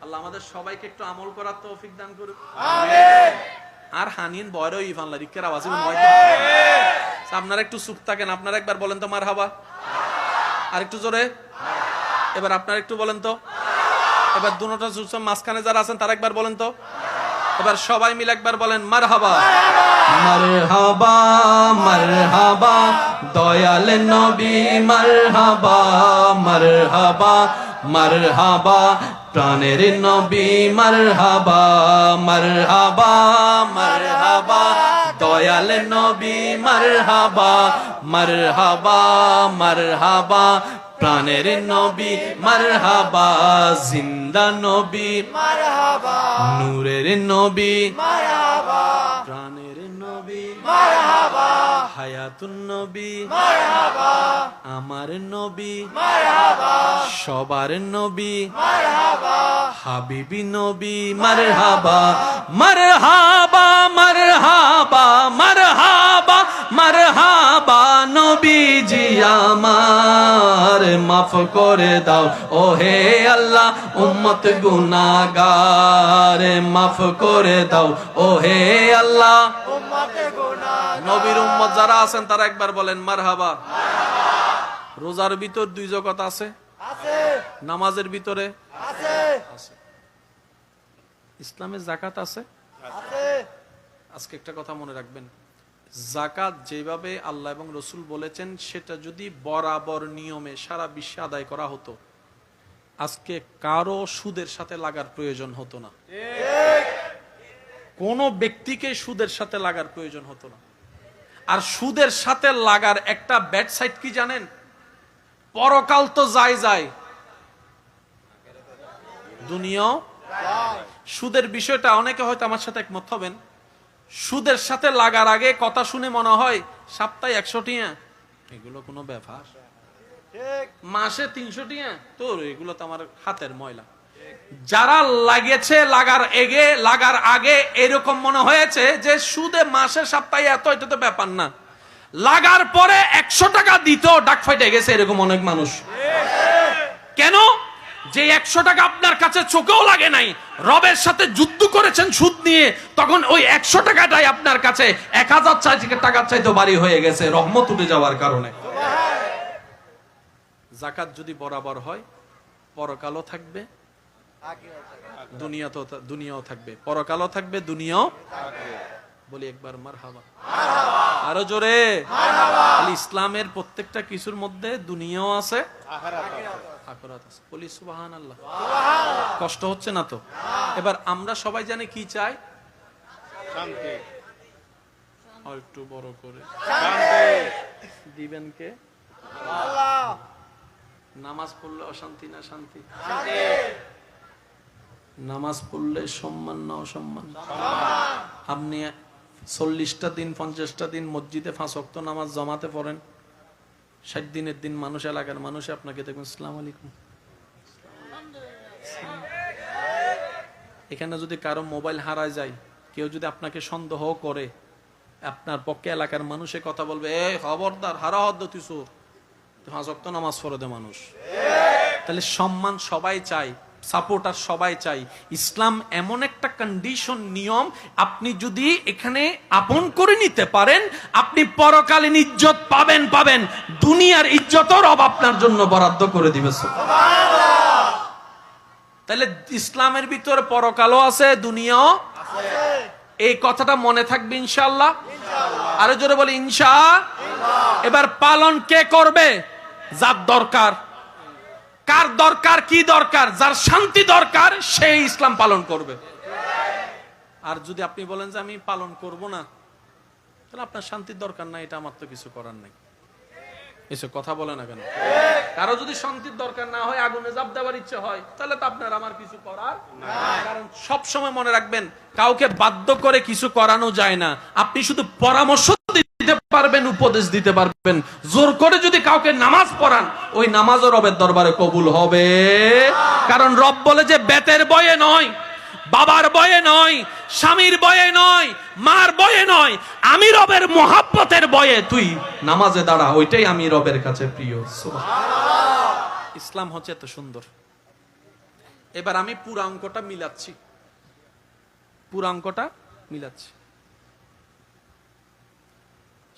আল্লাহ আমাদের সবাইকে একটু আমল করার তৌফিক দান করুন। আমিন। আর হানিন বয়রও ইভানলা রিকের আওয়াজে মনে আপনারা একটু চুপ থাকেন। আপনারা একবার বলেন তো মারহাবা, আর একটু জোরে। এবার আপনারা একটু বলেন তো। এবার দুটোটা মাঝখানে যারা আছেন তারা একবার বলেন তো। এবার সবাই মিলে একবার বলেন মারহাবা মারহাবা মারহাবা দয়াল নবী মারহাবা মারহাবা মারহাবা প্রাণের নবী মারহাবা মারহাবা মারহাবা দয়াল নবী মারহাবা মারহাবা মারহাবা প্রাণের নবী মারহাবা জিন্দা নবী মারহাবা নূরের নবী মারহাবা প্রাণের নবী মারহাবা হায়াতুন নবী মারহাবা আমার নবী মারহাবা সবার নবী মারহাবা হাবিবি নবী মারহাবা মারহাবা মারহাবা মারহাবা মারহাবা নবীজি আমার মাফ করে দাও ও হে আল্লাহ উম্মত গুনাহগার মাফ করে দাও ও হে আল্লাহ উম্মত গুনাহগার। নবীর উম্মত যারা আছেন তারা একবার বলেন মারহাবা। রোজার ভিতর দুই জগৎ আছে, আছে, নামাজের ভিতরে আছে, আছে। ইসলামে জাকাত আছে। আছে। আজকে একটা কথা মনে রাখবেন, জাকাত যেভাবে আল্লাহ এবং রসুল বলেছেন সেটা যদি বরাবর নিয়মে সারা বিশ্বে আদায় করা হতো, আজকে কারো সুদের সাথে লাগার প্রয়োজন হতো না, কোন ব্যক্তিকে সুদের সাথে লাগার প্রয়োজন হতো না। আর সুদের সাথে লাগার একটা ব্যাড সাইড কি জানেন? পরকাল তো যায় যায়, দুনিয়াও। সুদের বিষয়টা অনেকে হয়তো আমার সাথে একমত হবেন, সুদের সাথে লাগার আগে কথা শুনে মনে হয় সপ্তাহে 100 টিয়া, এগুলো কোনো ব্যাপার, মাসে 300 টিয়া, তো এগুলো তো আমার হাতের ময়লা। যারা লাগিয়েছে লাগার আগে এরকম মনে হয়েছে যে সুদে মাসে সপ্তাহে এত, এটা তো ব্যাপার না। লাগার পরে 100 টাকা দিত ডাক ফাইটে গেছে এরকম অনেক মানুষ। কেন? যে 100 টাকা আপনার কাছে চোখেও লাগে নাই, রবের সাথে যুদ্ধ করেছেন সুদ নিয়ে, তখন ওই 100 টাকাটাই আপনার কাছে 1000 টাকার চাইতে ভারী হয়ে গেছে রহমত উঠে যাওয়ার কারণে। জাকাত যদি বরাবর হয়, পরকালও থাকবে, দুনিয়াও থাকবে, পরকালও থাকবে, দুনিয়াও বলি একবার মারহাবা, আরো জোরে। ইসলামের প্রত্যেকটা কিছুর মধ্যে দুনিয়াও আছে, আখিরাত আছে। বলি সুবহানাল্লাহ। কষ্ট হচ্ছে না তো? এবার আমরা সবাই জানি কি চাই? শান্তি। আর একটু বড় করে শান্তি দিবেন কে? আল্লাহ। নামাজ পড়লে অশান্তি না শান্তি? শান্তি। নামাজ পড়লে সম্মান না অসম্মান? আপনি 40টা দিন 50টা দিন মসজিদে 5 ওয়াক্ত নামাজ জমাতে পড়েন, 60 দিনের দিন মানুষ, এলাকার মানুষ আপনাকে দেখবেন আসসালামু আলাইকুম। এখানে যদি কারো মোবাইল হারায় যায়, কেউ যদি আপনাকে সন্দেহ করে, আপনার পক্ষে এলাকার মানুষে কথা বলবে, এ খবরদার, হারা হদ্দ তুই চোর, 5 ওয়াক্ত নামাজ পড়ে দে মানুষ। তাহলে সম্মান সবাই চাই, সাপোর্টার সবাই চাই। ইসলাম এমন একটা কন্ডিশন, নিয়ম, আপনি যদি এখানে আপন করে নিতে পারেন, আপনি পরকালীন ইজ্জত পাবেন, দুনিয়ার ইজ্জতও রব আপনার জন্য বরাদ্দ করে দিবে। তাহলে ইসলামের ভিতরে পরকালও আছে, দুনিয়াও আছে। এই কথাটা মনে থাকবে ইনশাআল্লাহ। আরো জোরে বলি ইনশাআল্লাহ। এবার পালন কে করবে? যার দরকার। কার দরকার? কি দরকার? যার শান্তি দরকার সেই ইসলাম পালন করবে। আর যদি আপনি বলেন যে আমি পালন করব না, তাহলে আপনার শান্তির দরকার নাই, এটা আমার তো কিছু করার নাই। এসব কথা বলে না কেন? কারো যদি শান্তির দরকার না হয়, আগুনে জাপ দেওয়ার ইচ্ছে হয়, তাহলে তো আপনার আমার কিছু করার নাই। কারণ সব সময় মনে রাখবেন, কাউকে বাধ্য করে কিছু করানো যায় না। আপনি শুধু পরামর্শ দিতে পারবেন, উপদেশ দিতে পারবেন। জোর করে যদি কাউকে নামাজ পড়ান, ওই নামাজও রবের দরবারে কবুল হবে। কারণ রব বলে যে বেতের বয়ে নয়, বাবার বয়ে নয়, স্বামীর বয়ে নয়, মার বয়ে নয়, আমি রবের মোহাব্বতের বয়ে তুই নামাজে দাঁড়া, ওইটাই আমি রবের কাছে প্রিয়। সুবহানাল্লাহ। ইসলাম হচ্ছে এত সুন্দর। এবার আমি পুরো অঙ্কটা মিলাচ্ছি।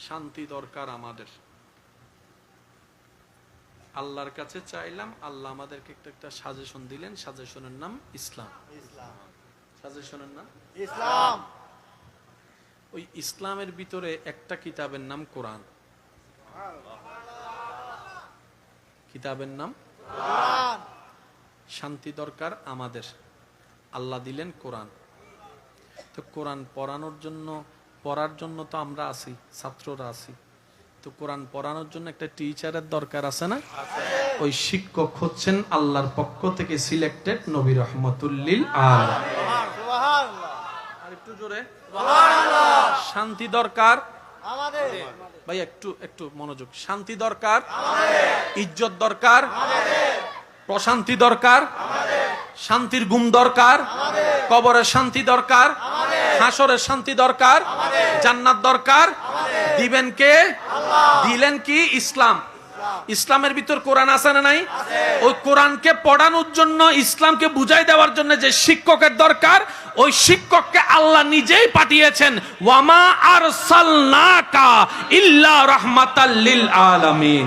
শান্তি দরকার আমাদের, আল্লাহর কাছে চাইলাম, আল্লাহ আমাদেরকে একটা সাজেশন দিলেন, সাজেশনের নাম ইসলাম। সাজেশনের নাম ইসলাম। ওই ইসলামের ভিতরে একটা কিতাবের নাম কোরআন। কিতাবের নাম কোরআন। শান্তি দরকার আমাদের, আল্লাহ দিলেন কোরআন। তো কোরআন পড়ার জন্য তো আমরা আছি, ছাত্ররা আছি। তো কোরআন পড়ানোর জন্য একটা টিচারের দরকার আছে না? ওই শিক্ষক হচ্ছেন আল্লাহর পক্ষ থেকে সিলেক্টেড নবী রাহমাতুল লিল আলামিন। আর একটু জোরে সুবহানাল্লাহ। শান্তি দরকার আমাদের। ভাই একটু মনোযোগ। শান্তি দরকার আমাদের, ইজ্জত দরকার আমাদের, প্রশান্তি দরকার আমাদের, শান্তির ঘুম দরকার আমাদের, কবরের শান্তি দরকার আমাদের, হাসরের শান্তি দরকার আমাদের, জান্নাত দরকার আমাদের। দিবেন কে? আল্লাহ। দিলেন কি? ইসলাম। ইসলামের ভিতর কোরআন আছে না নাই? ওই কোরআনকে পড়ানোর জন্য, ইসলামকে বুঝাই দেওয়ার জন্য যে শিক্ষকের দরকার, ওই শিক্ষককে আল্লাহ নিজেই পাঠিয়েছেন। ওয়ামা আরসালনাকা ইল্লা রাহমাতাল লিল আলামিন।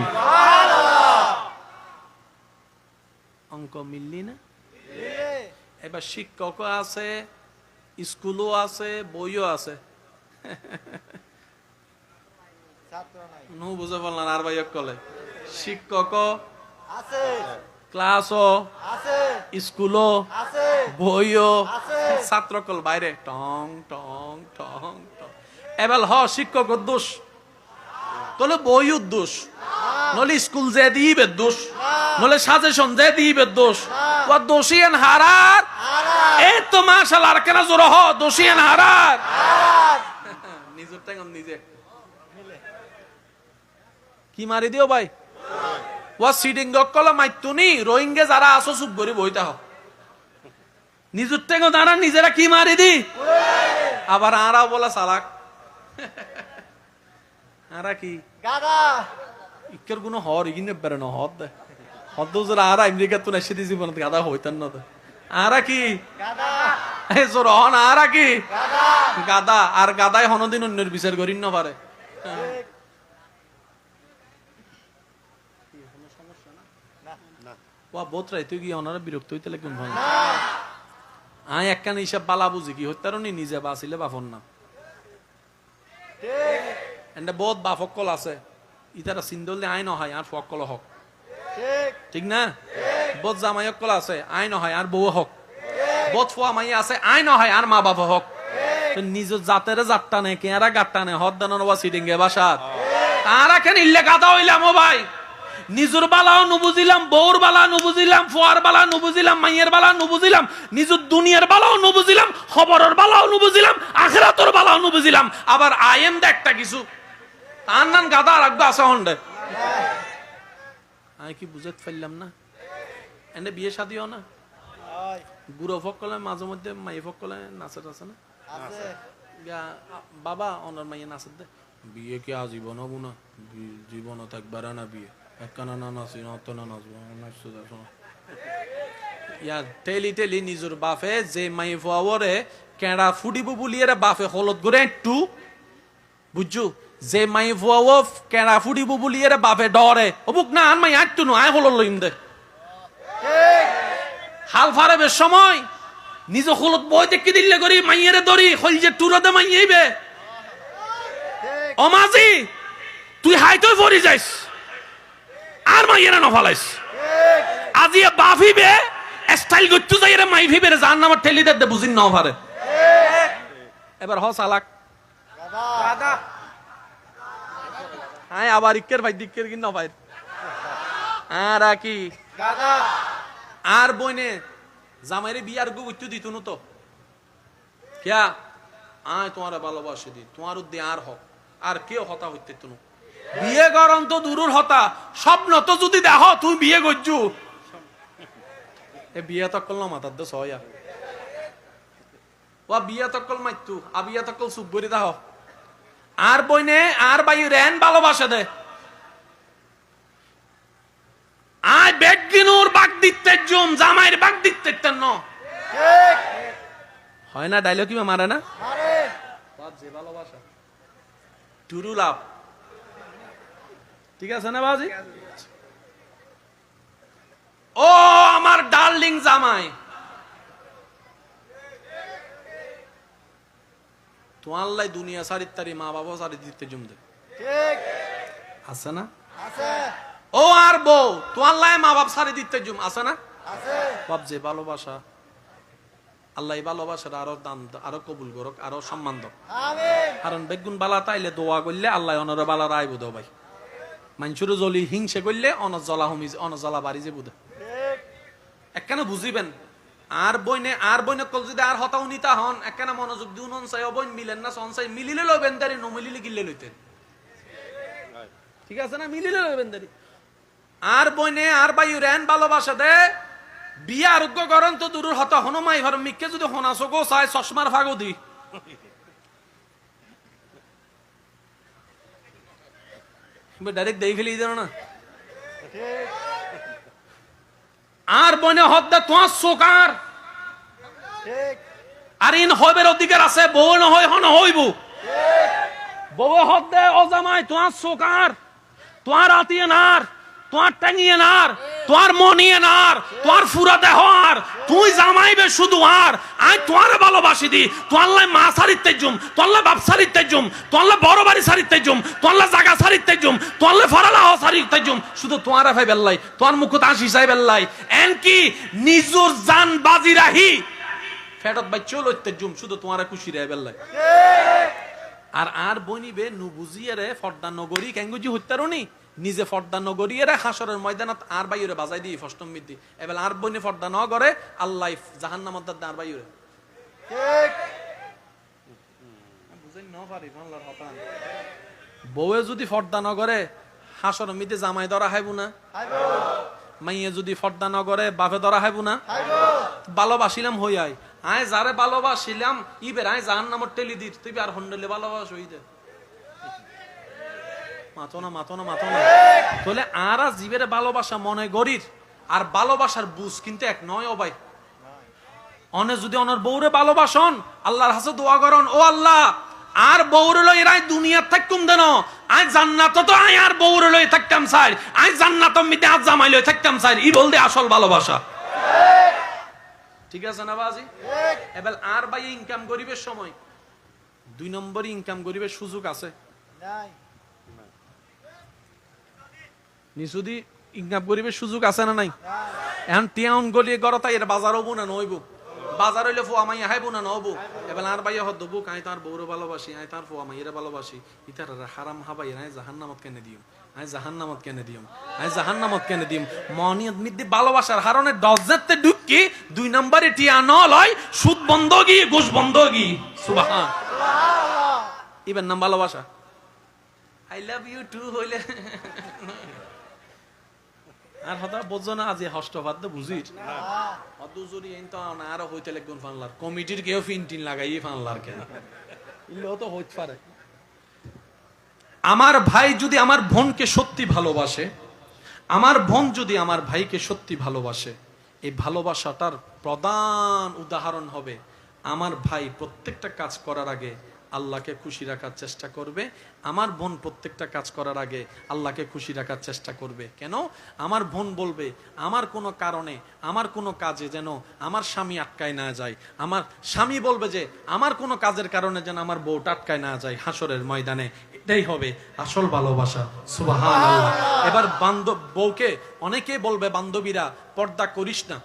অঙ্ক মিললি না। এবার শিক্ষকও আছে, স্কুলও আছে, বইও আছে। নু বুঝে বললাম আর ভাই কলে শিক্ষকও আছে, ক্লাসও আছে, স্কুলও আছে, বইও আছে। ছাত্রকল বাইরে টং টং টং টং। এবার শিক্ষকের দোষ, তাহলে বইয়ের দোষ, নলে স্কুল যে দিবে দোষ, নলে সাজেশন যে দিবে দোষ। ও দোষিয়ান হারার এই তো মাশাআল্লাহ, আর কেন জোর হ দোষিয়ান হারার নিজের টাইম নিজে কি মারি দিও ভাই। ও সিডিং গকলা মাইতুনি রোহিঙ্গা যারা আসো চুপ করে বইতা হ, নিজের টাইম দাঁড়া নিজেরা কি মারি দি। আবার আরা বলা চালাক, আরা কি গাদা, ইকের কোনো হর ইগিনে বেরে না হদ দে হদ যারা আরা আমেরিকা তো না সেদি জীবন গাদা হইতান না দে। আরা কি গাদা, এই জোর হন আরা কি গাদা, গাদা। আর গাদায় হনদিন অন্যের বিচার করিন না পারে। ওয়া বোতরাই তুই কি ওনারা বিরক্ত হইতে লাগবেন ভাই। আয় একখান হিসাব বালা বুঝি কি হইতার নি নিজে বাঁচিলে বাফর না এন্ড বহুত বাফকল আছে ইতারা সিন্দলে আইন হয় আর ফকল হক ঠিক, ঠিক না। বহুত জামাই অকল আছে আইন হয় আর বউ হক, বহুত ফুয়া মাই আছে আইন হয় আর মা বাবা হক। নিজ জাতের জাতটা নে কেরা গাটটা নে হদ দান সিডিং এ বাসার তারা কেন ইল্লে গাদা হইলাম ও ভাই। নিজের বালাও নুবুঝিলাম, বউর বালা নুবুঝিলাম, ফুয়ার বালা নুবুঝিলাম, মাইয়ের বালা নুবুঝিলাম, নিজের দুনিয়ার বালাও নুবুঝিলাম, খবরের বালাও নুবুঝিলাম, আখিরাতের বালাও নুবুঝিলাম। আবার আইএম দে একটা কিছু তার নাম গাদা রাখবো আছে হন্ডে। আমি কি বুঝতে পারলাম না। এনে বিয়ে শাদিও না হয়, বুড়ো ফকলে মাঝে মধ্যে মাই ফকলে নাচের আছে না আছে, বাবা অনার মাইয়ে নাচের দে বিয়ে কি আজীবন হবো না, জীবনও থাকবার না বিয়ে একখানা না নাচি না অত না নাচবো নাচতে দেখো ইয়ার টেলি টেলি নিজের বাপে যে মাই ফুয়ারে কেড়া ফুডিব বলিয়ে বাপে হলত করে একটু বুঝছো, যে মাই ফুয়াও কেড়া ফুডিব বলিয়ে বাপে ডরে অবুক না আন মাই একটু নো আয় হলত লইম দে ঠিক, হাল ফারাবের সময় নিজ হলত বই দেখি দিল্লে করি মাইয়ের দড়ি হল যে টুরতে মাইয়েইবে ঠিক, অমাজি তুই হাইতই পড়ি যাইস আর মাইয়েরা নফালাইস ঠিক, আজি বাফিবে স্টাইল গচ্ছু যাই রে মাই ভিবে জান নামার ঠেলি দে বুঝিন না পারে। এবার হ সালাক গাদা, গাদা, আয় আবার ইক্কের ভাই দিক্কের কিন না ভাই আর কি গাদা, আর বইনে জামাইরে বিয়ার গু উত্তু দিত না তো কিয়া আয় তোমার ভালোবাসে দি তোমার উদ্দে আর হক আর কেউ হতা হইতে তো বিয়ে গরম তো দূরের হতা স্বপ্ন তো যদি দেখ তুই বিয়ে করছু এ বিয়ে তকল না মাতার দোষ হয়া ও বিয়ে তকল মাইতু আ বিয়ে তকল সুপ করে দাহ আর বইনে আর বাই রেন ভালোবাসে দে আয় বেগিনুর বাগ দিতে জুম জামাইয়ের বাগ দিতে ন ঠিক, হয় না ডায়লগ কি মারে না মারে, যে ভালোবাসা টুরু লাভ ঠিক আছে না বাজি। ও আমার ডার্লিং জামাই তোমার লাই দুনিয়া সারিত তারি মা বাবা সারি দিতে জমতে ঠিক, আছে না। আছে, ও আর বউ তোমার লাই মা বাপ সারি দিতে জুম আছে না। আছে, বাপ যে ভালোবাসা আল্লাহ ভালোবাসার আরো দান আরো কবুল করক আরো সম্মান দাও। আমিন, কারণ বেগুন বালা তাইলে দোয়া করলে আল্লাহ অনর বালা রায় বুধ ভাই মানুষের জলি হিংসে করলে অনর জ্বলা হমি অনর জ্বলা বাড়ি যে বুধ ঠিক, একখানে বুঝিবেন। আর বইনে কল যদি আর হতাও নিতা হন একখানে মনোযোগ দিউন চাই বইন মিলেন না সনসাই মিলিলে লইবেন দারি নমিলিলে গিলে লইতেন ঠিক আছে না মিলিলে লইবেন দারি। আর বইনে আর বায়ু রেন ভালোবাসা দে বিয়ে আরোগ্য করেন তো দূরের হতা হনমাই ভার মিকে যদি হনা চকো চাই চশমার ফাগো দি ডাইরেক্ট দেই ফেলি দেন না। ঠিক, আর বনে হদ্দা তোমার চোকার ঠিক, আর ইন হইবের অধিকার আছে বউ নহয় হন হইব বউ হদ্দে ও জামাই তোমার চোকার তোমার আতিয়ে নার তোমার টাঙিয়ে নার তোর মনিয়ে নার, তোর ফুরা দেহ আর, তুই জামাইবে শুধু আর, আই তোর ভালোবাসি দি, তোরলে মা সারিতে জুম, তোরলে বাপ সারিতে জুম, তোরলে বড় বাড়ি সারিতে জুম, তোরলে জায়গা সারিতে জুম, তোরলে ফরালা সারিতে জুম, শুধু তোমার ভাই বেল্লাই, তোর মুখত হাসি চাই বেল্লাই, এনকি নিজুর জান বাজি রাহি ফেরত বাই চলতে জুম, শুধু তোমার খুশি রে বেল্লাই। আর বনিবে নু বুঝিয়ে রে ফর্দা নগরী কেঙ্গুজি হত্যারনি নিজে ফর্দা নগরিয়ে রে হাসরের ময়দানত আর বাইরে বাজাই দিই ফষ্টম মিদ্দি এবেল আর বনি ফর্দা ন করে আল্লাহ জাহান্নামত আর বাইরে ঠিক বুঝাই ন পারি বাংলার হতান বউয়ে যদি ফর্দা ন করে হাসরের মিদ্দি জামাই ধরা হাইবু না, মাইয়ে যদি ফর্দা ন করে বাপে ধরা হাইবু না। ভালোবাসিলাম হই আই আয় যারে ভালোবাসিলাম ইবের আয় জাহান্নামত টেলি দিত তুই আর হন্ডলে ভালোবাস হই দে মাতো না তাহলে আর জীবের ভালোবাসা মনে গরির আর ভালোবাসার বুঝ কিন্তু এক নয় ও ভাই। অনে যদি অনর বউরে ভালোবাসন আল্লাহর কাছে দোয়া করন, ও আল্লাহ আর বউরে লই এরাই দুনিয়ার থাকুম দেন, আই জান্নাত তো আই আর বউরে লই থাকতাম চাই, আই জান্নাত মিতে আজ জামাই লই থাকতাম চাই, ই বলতে আসল ভালোবাসা। ঠিক আছে না বাজি? এবার আর ভাই ইনকাম গরিবের সময় 2 নম্বর ইনকাম গরিবের সুযোগ আছে নাই নিশুদি ইনকাম গরিবের সুযোগ আছে না নাই? এখন টিয়াউন গলিয়ে গড়তা এর বাজার হবো না নইবো, বাজার হইলে ফো আমাই হাইবো না নবো, এবার আর ভাই হদ দেবো আই তার বউরে ভালোবাসি, আই তার ফো আমাই এরা ভালোবাসি, ইতার হারাম হাবাই আই জাহান্নামত কেনে দিও, আই জাহান্নামত কেনে দিও, আই জাহান্নামত কেনে দিও। মনিয়ত মিদ্দি ভালোবাসার হারণে ডজেতে ঢুকি 2 নম্বরে টিয়া ন লয় সুদ বন্ধগি ঘুষ বন্ধগি সুবহান ইবেন নাম ভালোবাসা। আই লাভ ইউ টু হইলে আর হতা বুঝছো না আজি হষ্টবাদ্য বুঝিস অত জোরি এন তো না আর হইতে লাগবে ফানলার কমিটির কেউ ফিনটিন লাগাই ফানলার কেন ইলেও তো হইতে পারে। আমার ভাই যদি আমার বোনকে সত্যি ভালোবাসে, আমার বোন যদি আমার ভাইকে সত্যি ভালোবাসে, এই ভালোবাসাটার প্রধান উদাহরণ হবে আমার ভাই প্রত্যেকটা কাজ করার আগে আল্লাহকে খুশি রাখার চেষ্টা করবে, আমার বোন প্রত্যেকটা কাজ করার আগে আল্লাহকে খুশি রাখার চেষ্টা করবে। কেন? আমার বোন বলবে আমার কোনো কারণে আমার কোনো কাজে যেন আমার স্বামী আটকায় না যায়, আমার স্বামী বলবে যে আমার কোনো কাজের কারণে যেন আমার বউটা আটকায় না যায় হাসরের ময়দানে। এটাই হবে আসল ভালোবাসা। সুবহানাল্লাহ। এবার বান্ধব বউকে অনেকে বলবে বান্ধবীরা পর্দা করিস না,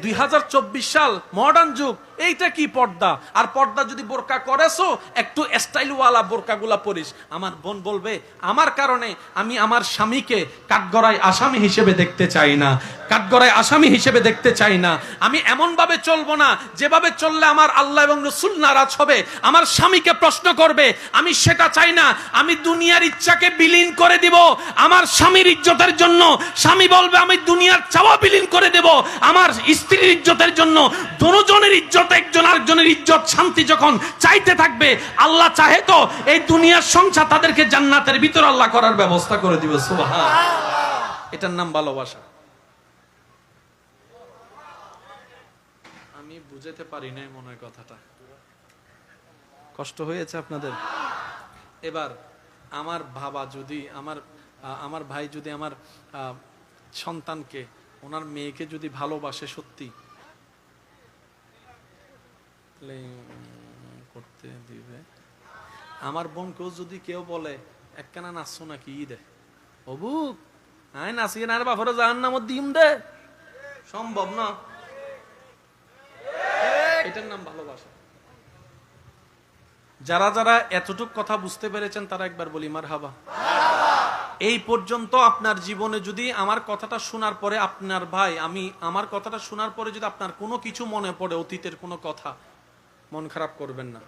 2024 সাল মডার্ন যুগ, এইটা কি পর্দা? আর পর্দা যদি বোরকা করেছো একটু স্টাইলওয়ালা বোরকাগুলা পরিস। আমার বোন বলবে আমার কারণে আমি আমার স্বামীকে কাঠগড়ায় আসামি হিসেবে দেখতে চাই না, কাঠগড়ায় আসামি হিসেবে দেখতে চাই না। আমি এমন ভাবে চলবো না যেভাবে চললে আমার আল্লাহ এবং রাসূল নারাজ হবে, আমার স্বামীকে প্রশ্ন করবে, আমি সেটা চাই না। আমি দুনিয়ার ইচ্ছাকে বিলীন করে দিব আমার স্বামীর ইজ্জতের জন্য। স্বামী বলবে আমি দুনিয়ার চাওয়া বিলীন করে দেব আমার স্ত্রীর ইজ্জতের জন্য। দুজনের ইজ্জত একজন আরেকজনের ইজ্জত শান্তি যখন চাইতে থাকবে, আল্লাহ চাহে তো এই দুনিয়ার সংসার তাদেরকে জান্নাতের ভিতর আল্লাহ করার ব্যবস্থা করে দিবে। সুবহানাল্লাহ। এটার নাম ভালোবাসা। আমি বুঝাতে পারি না মনে হয় কথাটা, কষ্ট হয়েছে আপনাদের? এবার আমার বাবা যদি আমার ভাই যদি আমার সন্তানকে ওনার মেয়েকে যদি ভালোবাসে সত্যি করতে দিবে। আমার বোনকেও যদি কেউ বলে একখানা নাচছো নাকি দে অবু আয় নাচিয়ে না বাপরে জাহান্নামত দিম দে, সম্ভব না। এটার নাম ভালোবাসা। যারা যারা এতটুক কথা বুঝতে পেরেছেন তারা একবার বলি মারহাবা। এই পর্যন্ত আপনার জীবনে যদি আমার কথাটা শোনার পরে আপনার ভাই আমার কথাটা শোনার পরে যদি আপনার কোনো কিছু মনে পড়ে অতীতের কোনো কথা, মন খারাপ করবেন না।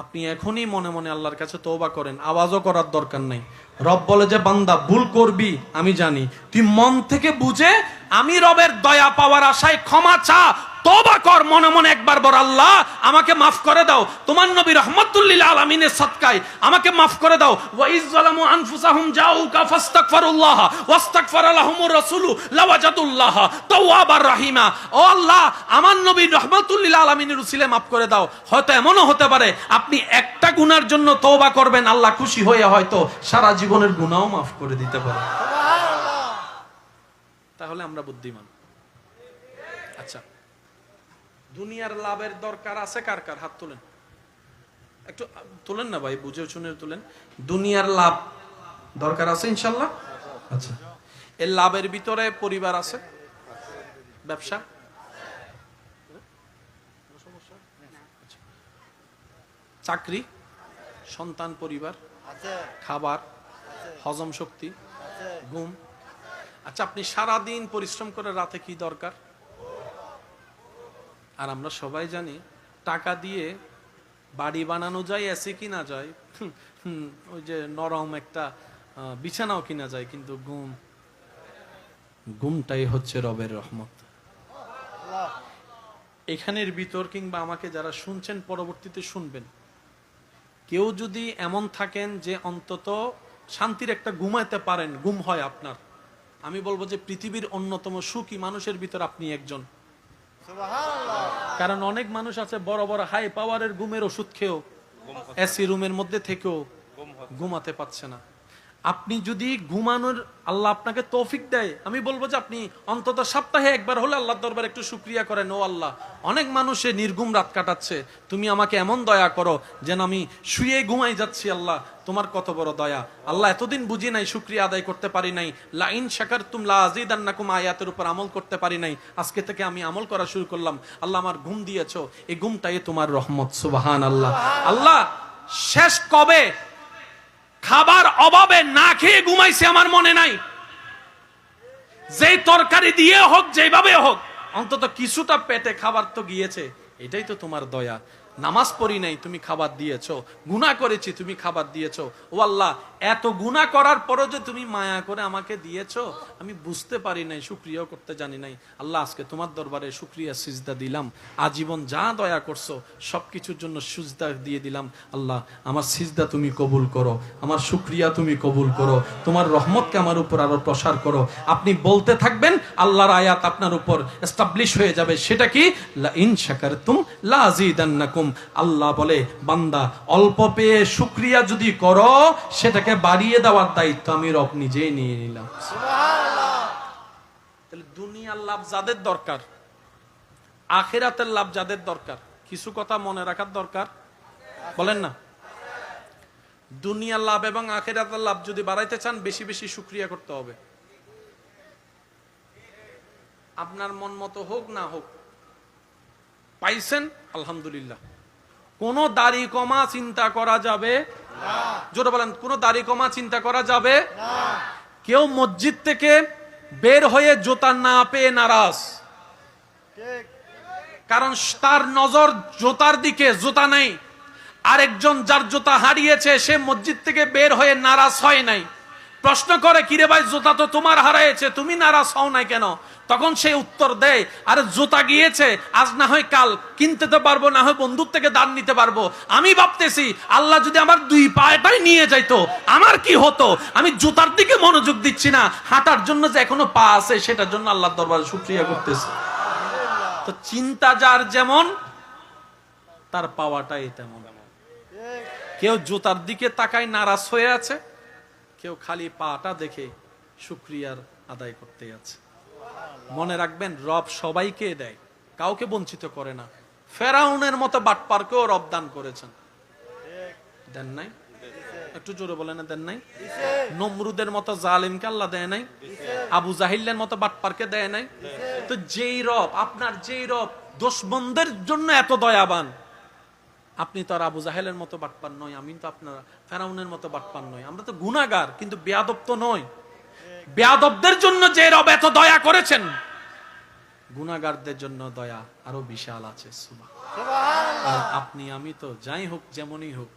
আপনি এখনই মনে মনে আল্লাহর কাছে তওবা করেন, আওয়াজও করার দরকার নাই। রব বলে যে বান্দা ভুল করবি আমি জানি, তুই মন থেকে বুঝে আমি রবের দয়া পাওয়ার আশায় ক্ষমা চা, তওবা কর মনে মনে একবার বল আল্লাহ আমাকে মাফ করে দাও, তোমার নবী রাহমাতুল লিল আলামিনের সদকায় আমাকে মাফ করে দাও। ওয়া ইয যালামু আনফুসাহুম জাউকা ফাস্তাগফিরুল্লাহ ওয়াস্তাগফারা লাহুমুর রাসূলু লাওয়াজাদুল্লাহ তাওয়াবার রহিমা। ও আল্লাহ আমার নবী রাহমাতুল লিল আলামিনের উসিলে মাফ করে দাও। হয়তো এমনও হতে পারে আপনি একটা গুনার জন্য তওবা করবেন, আল্লাহ খুশি হয়ে হয়তো সারা জীবনের গুনাহও মাফ করে দিতে পারে। তাহলে আমরা বুদ্ধিমান। আচ্ছা, দুনিয়ার লাভের দরকার আছে কার কার? হাত তোলেন, একটু তোলেন না ভাই, বুঝে শুনে তোলেন। দুনিয়ার লাভ দরকার আছে ইনশাল্লাহ। আচ্ছা, এই লাভের ভিতরে পরিবার আছে, ব্যবসা, চাকরি, সন্তান, পরিবার, আছে খাবার, হজম শক্তি, আছে ঘুম। আচ্ছা, আপনি সারাদিন পরিশ্রম করে রাতে কি দরকার? আর আমরা সবাই জানি টাকা দিয়ে বাড়ি বানানো যায়, এসি কিনা যায়, ওই যে নরম একটা বিছানাও কিনা যায়, কিন্তু ঘুমটাই হচ্ছে রবের রহমত। আল্লাহ এখানের ভিতর কিংবা আমাকে যারা শুনছেন পরবর্তীতে শুনবেন, কেউ যদি এমন থাকেন যে অন্তত শান্তির একটা ঘুমাইতে পারেন, ঘুম হয় আপনার, আমি বলবো যে পৃথিবীর অন্যতম সুখী মানুষের ভিতর আপনি একজন। সুবহানাল্লাহ কারণ অনেক মানুষ আছে বড় বড় হাই পাওয়ারের ঘুমের ওষুধ খেয়েও, এসি রুমের মধ্যে থেকেও ঘুমাতে পারছে না। আপনি যদি ঘুমানোর আল্লাহ আপনাকে তৌফিক দেয়, আমি বলবো যে আপনি অন্তত সপ্তাহে একবার হলে আল্লাহর দরবারে একটু শুকরিয়া করেন, ও আল্লাহ, অনেক মানুষে নির্ঘুম রাত কাটাচ্ছে, তুমি আমাকে এমন দয়া করো যেন আমি শুয়ে ঘুমাই যাচ্ছি। আল্লাহ, তোমার কত বড় দয়া। আল্লাহ, এতদিন বুঝি নাই, শুকরিয়া আদায় করতে পারি নাই, লা ইন শাকারতুম লা আযীদান্নাকুম আয়াতের উপর আমল করতে পারি নাই, আজকে থেকে আমি আমল করা শুরু করলাম। আল্লাহ, আমার ঘুম দিয়েছো, এই ঘুমটাই তোমার রহমত। সুবহানাল্লাহ। আল্লাহ, শেষ কবে খাবার অভাবে না খেয়ে ঘুমাইছে আমার মনে নাই। যেই তরকারি দিয়ে হোক, যেভাবে হোক, অন্তত কিছুটা পেটে খাবার তো গিয়েছে, এটাই তো তোমার দয়া। নামাজ পড়ি নাই, তুমি খাবার দিয়েছো, গুনাহ করেছি, তুমি খাবার দিয়েছো। ও আল্লাহ, এত গুনাহ করার পরও যে তুমি মায়া করে আমাকে দিয়েছো, আমি বুঝতে পারি নাই, শুকরিয়াও করতে জানি নাই। আল্লাহ, আজকে তোমার দরবারে শুকরিয়া সিজদা দিলাম, আজীবন যা দয়া করছো সবকিছুর জন্য সিজদা দিয়ে দিলাম। আল্লাহ, আমার সিজদা তুমি কবুল করো, আমার শুকরিয়া তুমি কবুল করো, তোমার রহমতকে আমার উপর আরো প্রসার করো। আপনি বলতে থাকবেন, আল্লাহর আয়াত আপনার উপর এস্টাবলিশ হয়ে যাবে। সেটা কি? লা ইন শাকারতুম লা আযীদান্নাকুম। আল্লাহ বলে, বান্দা, অল্প পেয়ে শুকরিয়া যদি করো, সেটাকে বাড়িয়ে দেওয়ার দায়িত্ব আমি রব নিজেই নিয়ে নিলাম। সুবহানাল্লাহ তাহলে দুনিয়ার লাভ যাদের দরকার, আখিরাতের লাভ যাদের দরকার, কিছু কথা মনে রাখার দরকার, বলেন না? দুনিয়ার লাভ এবং আখিরাতের লাভ যদি বাড়াইতে চান, বেশি বেশি শুকরিয়া করতে হবে। আপনার মন মতো হোক না হোক, পাইছেন আলহামদুলিল্লাহ। কোন দাড়ি কমা চিন্তা করা যাবে না জোরে বলেন, কোন দাড়ি কমা চিন্তা করা যাবে না কেউ মসজিদ থেকে বের হয়ে জুতা না পেয়ে নারাজ, ঠিক কারণ তার নজর জুতার দিকে, জুতা নেই। আরেকজন যার জুতা হারিয়েছে, সে মসজিদ থেকে বের হয়ে নারাজ হয় নাই। প্রশ্ন করে, কিরে ভাই, জুতা তো তোমার হারিয়েছে, তুমি নারাজ হও নাই কেন? তখন সে উত্তর দেয়, আরে জুতা গিয়েছে, আজ না হয় কাল কিনতে তো পারবো, না হয় বন্ধুর থেকে দান নিতে পারবো। আমি ভাবতেছি, আল্লাহ যদি আমার দুই পাটাই নিয়ে যাইতো আমার কি হতো? আমি জুতার দিকে মনোযোগ দিচ্ছি না, হাঁটার জন্য যে এখনো পা আছে সেটার জন্য আল্লাহর দরবারে শুকরিয়া করতেছি। তো চিন্তা যার যেমন, তার পাওয়াটাই তেমন। ঠিক কেউ জুতার দিকে তাকায় নারাজ হয়ে আছে, কেউ খালি পাটা দেখে শুকরিয়ার আদায় করতে আছে। মনে রাখবেন, রব সবাইকে দেয়, কাউকে বঞ্চিত করে না। ফেরাউনের মতো বাটপারকেও রব দান করেছেন, ঠিক দেন নাই? একটু জোরে বলেন না, দেন নাই? দিছে নমরুদের মতো জালিমকে আল্লাহ দেয় নাই? আবু জাহিলের মতো বাটপারকে দেয় নাই? তো যেই রব, আপনার যেই রব দুশমনদের জন্য এত দয়াবান, আপনি তো আর আবু জাহেলের মতো বাটপার নয়, আমি তো আপনার ফেরাউনের মতো বাটপার নয়। আমরা তো গুনাহগার, কিন্তু বেয়াদব তো নয়। বেয়াদবদের জন্য যে রব এত দয়া করেছেন, গুনাহগারদের জন্য দয়া আরো বিশাল আছে। সুবহানাল্লাহ আর আপনি আমি তো যাই হোক, যেমনই হোক,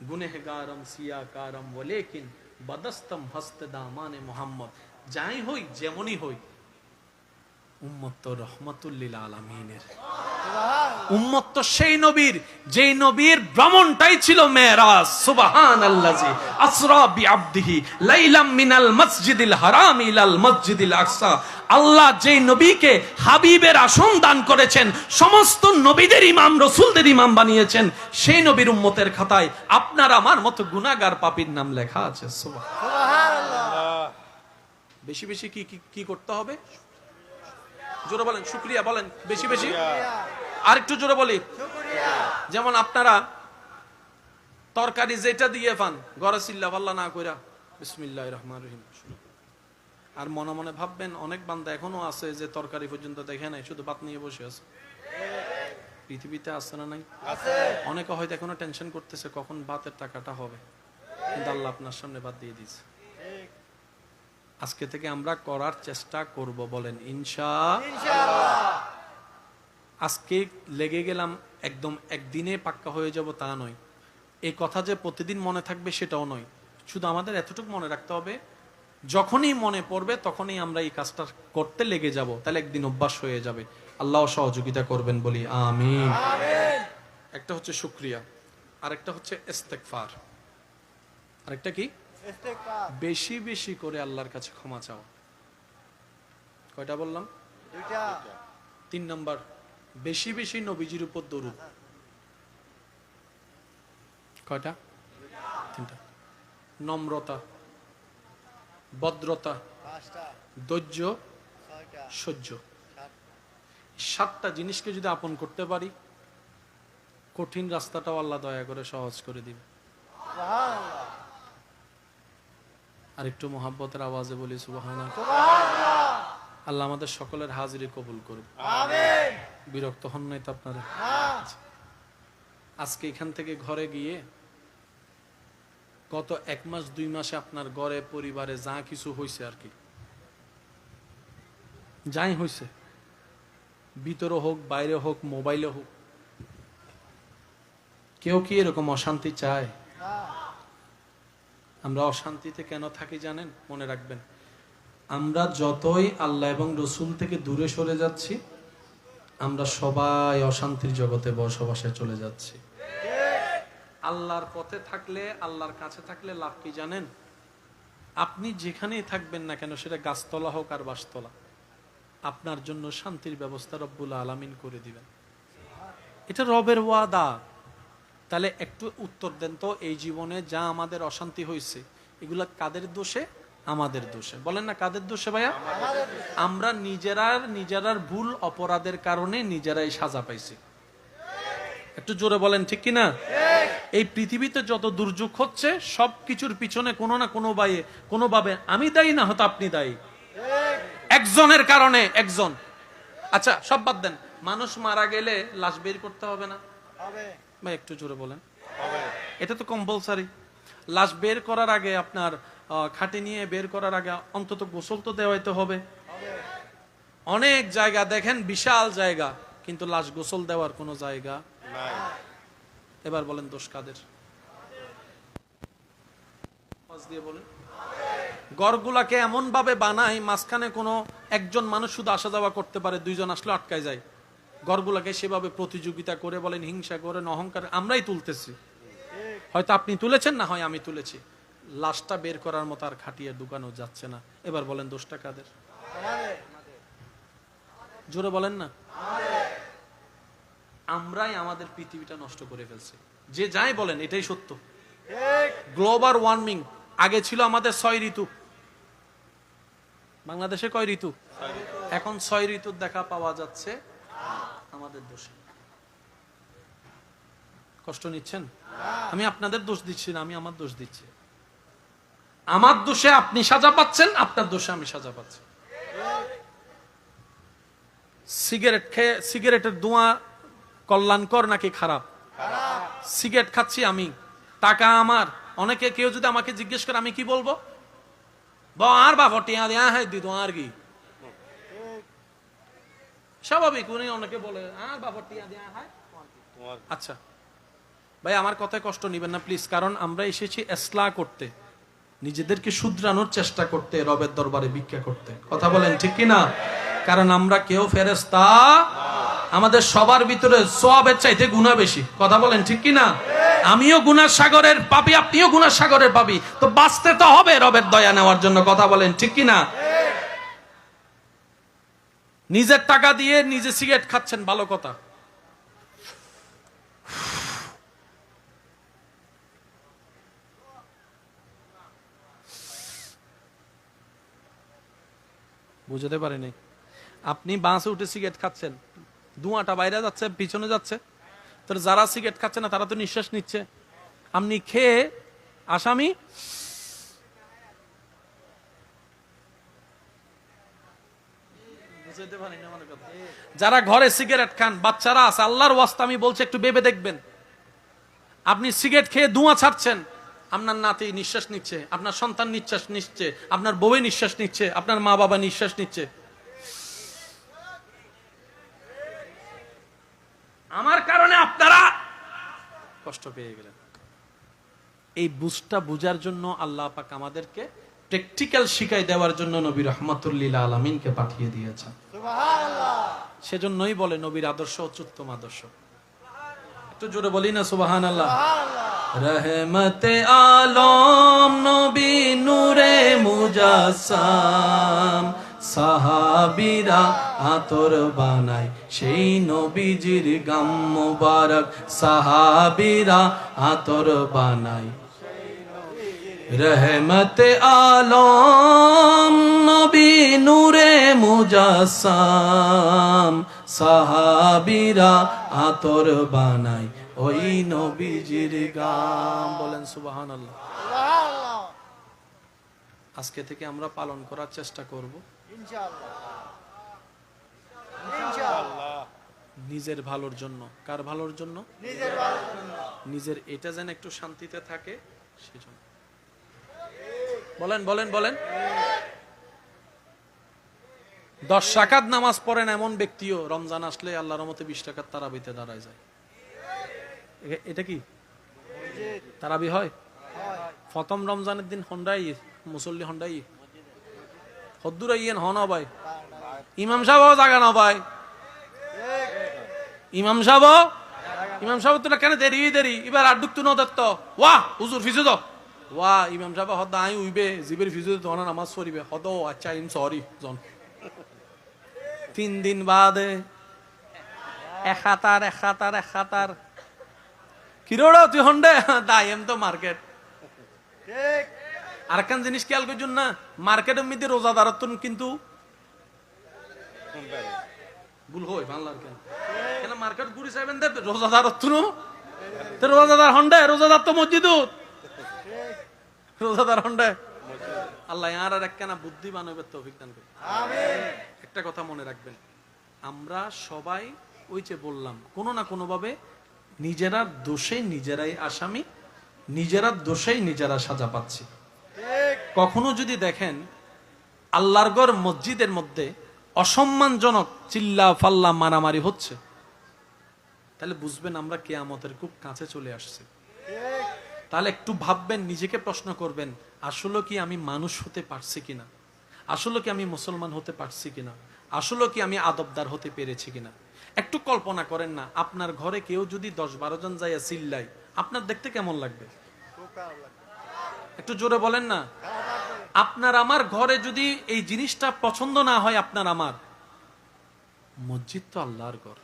গুনেহগারম সিয়াকারম ওয়ালাকিন বদস্তম হস্তে দামানে মুহাম্মদ, যাই হই যেমনই হই, উম্মত তো রহমাতুল লিল আলামিনের সুবহানাল্লাহ উম্মত তো সেই নবীর, যেই নবীর ভ্রমণটাই ছিল মেরাজ। সুবহানাল্লাযী আসরা বিআবদিহি লাইলাম মিনাল মসজিদিল হারাম ইলাল মসজিদিল আকসা। আল্লাহ যেই নবীকে হাবিবের আসন দান করেছেন, সমস্ত নবীদের ইমাম, রাসূলদের ইমাম বানিয়েছেন, সেই নবীর উম্মতের খাতায় আপনার আমার মতো গুনাহগার পাপীর নাম লেখা আছে। সুবহানাল্লাহ। সুবহানাল্লাহ বেশি বেশি কি কি কি করতে হবে? জোরে বলেন শুকরিয়া, বলেন বেশি বেশি। শুকরিয়া। আর একটু জোরে বলি। শুকরিয়া। যেমন আপনারা তরকারি যেটা দিয়ে পান ঘরে চিল্লা পাল্লা না কইরা বিসমিল্লাহির রহমানির রহিম শুরু করুন। আর মনে মনে ভাববেন অনেক বান্দা এখনো আছে যে তরকারি পর্যন্ত দেখে নাই, শুধু ভাত নিয়ে বসে আছে। পৃথিবীতে আছে না নাই? আছে। অনেকে হয়তো এখনো টেনশন করতেছে কখন ভাতের টাকাটা হবে, কিন্তু আল্লাহ আপনার সামনে ভাত দিয়ে দিয়েছে। ঠিক। আজকে থেকে আমরা করার চেষ্টা করব, বলেন ইনশাআল্লাহ। আজকে লেগে গেলাম একদম একদিনে পাক্কা হয়ে যাব তা নয়, এই কথা যে প্রতিদিন মনে থাকবে সেটাও নয়। শুধু আমাদের এতটুকু মনে রাখতে হবে, যখনই মনে পড়বে তখনই আমরা এই কাজটা করতে লেগে যাব, তাহলে একদিন অভ্যাস হয়ে যাবে। আল্লাহ সহযোগিতা করবেন, বলি আমিন। আমিন। একটা হচ্ছে শুকরিয়া, আরেকটা হচ্ছে ইস্তেগফার। আরেকটা কি? ইস্তেগফার। বেশি বেশি করে আল্লাহর কাছে ক্ষমা চাও। কয়টা বললাম? দুইটা। 3 নাম্বার, বেশি বেশি নবীজির উপর দরুদ। কয়টা? 3টা। নম্রতা, ভদ্রতা, পাঁচটা। ধৈর্য, ছয়টা। সহ্য। সাতটা। 7টা জিনিসকে যদি আপন করতে পারি, কঠিন রাস্তাটাও আল্লাহ দয়া করে সহজ করে দিবে। সুবহানাল্লাহ। আর একটু মোহাব্বতের আওয়াজে বলি সুবহানাল্লাহ। সুবহানাল্লাহ। আল্লাহ আমাদের সকলের হাজিরি কবুল করুন। আমিন। বিরক্ত হন নাই তো আপনারা? না। আজকে এখান থেকে ঘরে গিয়ে গত 1 মাস 2 মাসে আপনার ঘরে পরিবারে যা কিছু হয়েছে আর কি, যাই হয়েছে, ভিতরে হোক বাইরে হোক মোবাইলে হোক, কেউ কি এরকম অশান্তি চায়? না। আমরা অশান্তিতে কেন থাকি জানেন? মনে রাখবেন, আমরা যতই আল্লাহ এবং রসুল থেকে দূরে সরে যাচ্ছি, আমরা সবাই অশান্তির জগতে বসবাসে চলে যাচ্ছি। আল্লাহর পথে থাকলে, আল্লাহর কাছে থাকলে লাভ কি জানেন? আপনি যেখানেই থাকবেন না কেন, সেটা গাছতলা হোক আর বাসতলা, আপনার জন্য শান্তির ব্যবস্থা রব্বুল আলামিন করে দিবেন। এটা রবের ওয়াদা। তাহলে একটু উত্তর দেন তো, এই জীবনে যা আমাদের অশান্তি হয়েছে এগুলা কাদের দোষে? আমাদের দোষে। বলেন না কাদের দোষে ভাইয়া? আমরা নিজেরার ভুল অপরাধের কারণে নিজেরাই সাজা পাইছি। একটু জোরে বলেন ঠিক কিনা? এই পৃথিবীতে যত দুর্যোগ হচ্ছে সবকিছুর পিছনে কোনো না কোনোভাবে আমি দায়ী, না হয়তো আপনি দায়ী। একজনের কারণে একজন। আচ্ছা সব বাদ দেন, মানুষ মারা গেলে লাশ বের করতে হবে না? হবে। ভাই একটু জোরে বলেন। হবে। এটা তো কম্পালসারি। লাশ বের করার আগে আপনার খাটে নিয়ে বের করার আগে অন্তত গোসল তো দেওয়াইতে হবে। হবে। অনেক জায়গা দেখেন বিশাল জায়গা, কিন্তু লাশ গোসল দেওয়ার কোনো জায়গা নাই। এবার বলেন দোষ কাদের? আওয়াজ দিয়ে বলেন। ঘরগুলাকে এমন ভাবে বানাই, মাঝখানে কোনো একজন মানুষ শুধু আসা যাওয়া করতে পারে, 2 জন আসলে আটকায় যায়। ঘরগুলাকে সেভাবে প্রতিযোগিতা করে, বলেন হিংসা করে, অহংকার আমরাই তুলতেছি। হয়তো আপনি তুলেছেন, না হয় আমি তুলেছি। লাশটা বের করার মতো আর খাটিয়ে ঢুকানো যাচ্ছে না। এবার বলেন দোষটা কাদের? আমাদের। জোরে বলেন না। আমরাই আমাদের পৃথিবীটা নষ্ট করে ফেলছি। যে যাই বলেন এটাই সত্য। ঠিক। গ্লোবাল ওয়ার্মিং, আগে ছিল আমাদের 6 ঋতু। বাংলাদেশে কয় ঋতু? এখন 6 ঋতুর দেখা পাওয়া যাচ্ছে আমাদের দোষে। কষ্ট নিচ্ছেন? আমি আপনাদের দোষ দিচ্ছি না, আমি আমার দোষ দিচ্ছি। আমার দোষে আপনি সাজা পাচ্ছেন, আপনার দোষে আমি সাজা পাচ্ছি। সিগারেট খেয়ে, সিগারেটের ধোঁয়া কল্যাণকর নাকি খারাপ? খারাপ। সিগারেট খাচ্ছি আমি, টাকা আমার। অনেকে কেউ যদি আমাকে জিজ্ঞেস করে আমি কি বলবো? আর বাবা টিয়া দেয়া হয় দিত আর কি স্বাভাবিক। উনি অনেকে বলে আর বাবা টিয়া দেয়া হয়। আচ্ছা ভাই, আমার কথায় কষ্ট নিবেন না প্লিজ, কারণ আমরা এসেছি ইসলাহ করতে, নিজেদেরকে শুধরানোর চেষ্টা করতে, রবের দরবারে ভিক্ষা করতে। কথা বলেন ঠিক কিনা? কারণ আমরা কেউ ফেরেশতা, আমাদের সবার ভিতরে সওয়াবের চাইতে গুনাহ বেশি। কথা বলেন ঠিক কিনা? আমিও গুনার সাগরের পাপী, আপনিও গুনার সাগরের পাপী, তো বাঁচতে তো হবে রবের দয়া নেওয়ার জন্য। কথা বলেন ঠিক কিনা? নিজের টাকা দিয়ে নিজে সিগারেট খাচ্ছেন, ভালো কথা। বুঝতে পারিনি। আপনি বাসে উঠে সিগারেট খাচ্ছেন, ধোঁয়াটা বাইরে যাচ্ছে, পিছনে যাচ্ছে, তো যারা সিগারেট খাচ্ছে না তারা তো নিঃশ্বাস নিচ্ছে, আপনি খেয়ে আসামি। যারা ঘরে সিগারেট খান, বাচ্চারা আছে, আল্লাহর ওয়াস্তে আমি বলছি একটু ভেবে দেখবেন। আপনি সিগারেট খেয়ে ধোঁয়া ছাড়ছেন, আপনার নাতি নিঃশ্বাস নিচ্ছে, আপনার সন্তান নিঃশ্বাস নিচ্ছে, আপনার বউ নিঃশ্বাস নিচ্ছে, আপনার মা বাবা নিঃশ্বাস নিচ্ছে। আমার কারণে আপনারা কষ্ট পেয়ে গেলেন। এই বুঝটা বুঝার জন্য আল্লাহ পাক আমাদেরকে প্র্যাকটিক্যাল শিখাই দেওয়ার জন্য নবী রাহমাতুল লিল আলামিনকে পাঠিয়ে দিয়েছেন। সুবহানাল্লাহ। সেজন্যই বলে নবীর আদর্শ হচ্ছে উত্তম আদর্শ। একটু জোরে বলি না সুবহানাল্লাহ। রহমতে আলম নবী নূরে মুজাসসাম, সাহাবীরা আতর বানায় সেই নবীজির গাম মুবারক, সাহাবীরা আতর বানায়। রহমতে আলম নবী নূরে মুজাসসাম, সাহাবীরা আতর বানায় ওই নবীজির গাম। বলেন সুবহানাল্লাহ। সুবহানাল্লাহ। আজকে থেকে আমরা পালন করার চেষ্টা করব, ইনশাআল্লাহ। ইনশাআল্লাহ। নিজের ভালোর জন্য। কার ভালোর জন্য? নিজের ভালোর জন্য। নিজের এটা যেন একটু শান্তিতে থাকে সেজন্য। বলেন বলেন বলেন। 10 রাকাত নামাজ পড়েন এমন ব্যক্তিও রমজান আসলে আল্লাহর রহমতে 20 রাকাত তারাবিতে দাঁড়ায় যায়। এটা কি তারাবি হয়? প্রথম রমজানের দিন হন্ডাই মুসল্লি হন্ডাই হদ্দুর আইয়েন হন ভাই, ইমাম সাহেব জাগা না ভাই, ইমাম সাহেব তো কেন দেরি দেরি এবার আর ডুকতু ন দত্ত ওয়াহ হুজুর ফিজু দাও ওয়া ইমাম সাহেব হদ আই উইবে জিবের ফিজু তো নামাজ পড়িবে হদ আচ্ছা ইম সরি জন 3 দিন বাদে এক হাতার কিরোড়া তুই হন্ডে দাই এম তো মার্কেট। ঠিক। আরেকখান জিনিস খেয়াল করছুন না, মার্কেটের মধ্যে রোজাদারত্ব কিন্তু ভুল হয় বাংলার কেন মার্কেট ঘুরি চাইবেন দে রোজাদারত্ব রোজাদার হন্ডে রোজাদার তো মসজিদ রোজাদার হন্ডে আল্লাহ আর একখানা বুদ্ধি বানাবে তৌফিক দান করে। আমিন। একটা কথা মনে রাখবেন, আমরা সবাই ওই যে বললাম কোনো না কোনো ভাবে নিজেরা দোষে নিজেরাই আসামি, নিজেরা দোষেই নিজেরা সাজা পাচ্ছি। ঠিক। কখনো যদি দেখেন আল্লাহর ঘর মসজিদের মধ্যে অসম্মানজনক চিল্লা ফাল্লা মারামারি হচ্ছে, তাহলে বুঝবেন আমরা কিয়ামতের খুব কাছে চলে আসছি। ঠিক। তাহলে একটু ভাববেন, নিজেকে প্রশ্ন করবেন, আসলে কি আমি মানুষ হতে পারছি কিনা, আসলে কি আমি মুসলমান হতে পারছি কিনা, আসলে কি আমি আদবদার হতে পেরেছি কিনা। একটু কল্পনা করেন না, আপনার ঘরে কেউ যদি 10-12 জন যাইয়া চিল্লাই, আপনার দেখতে কেমন লাগবে? খুব খারাপ লাগে। একটু জোরে বলেন না। আপনার আমার ঘরে যদি এই জিনিসটা পছন্দ না হয়, আপনার আমার মসজিদ তো আল্লাহর ঘর,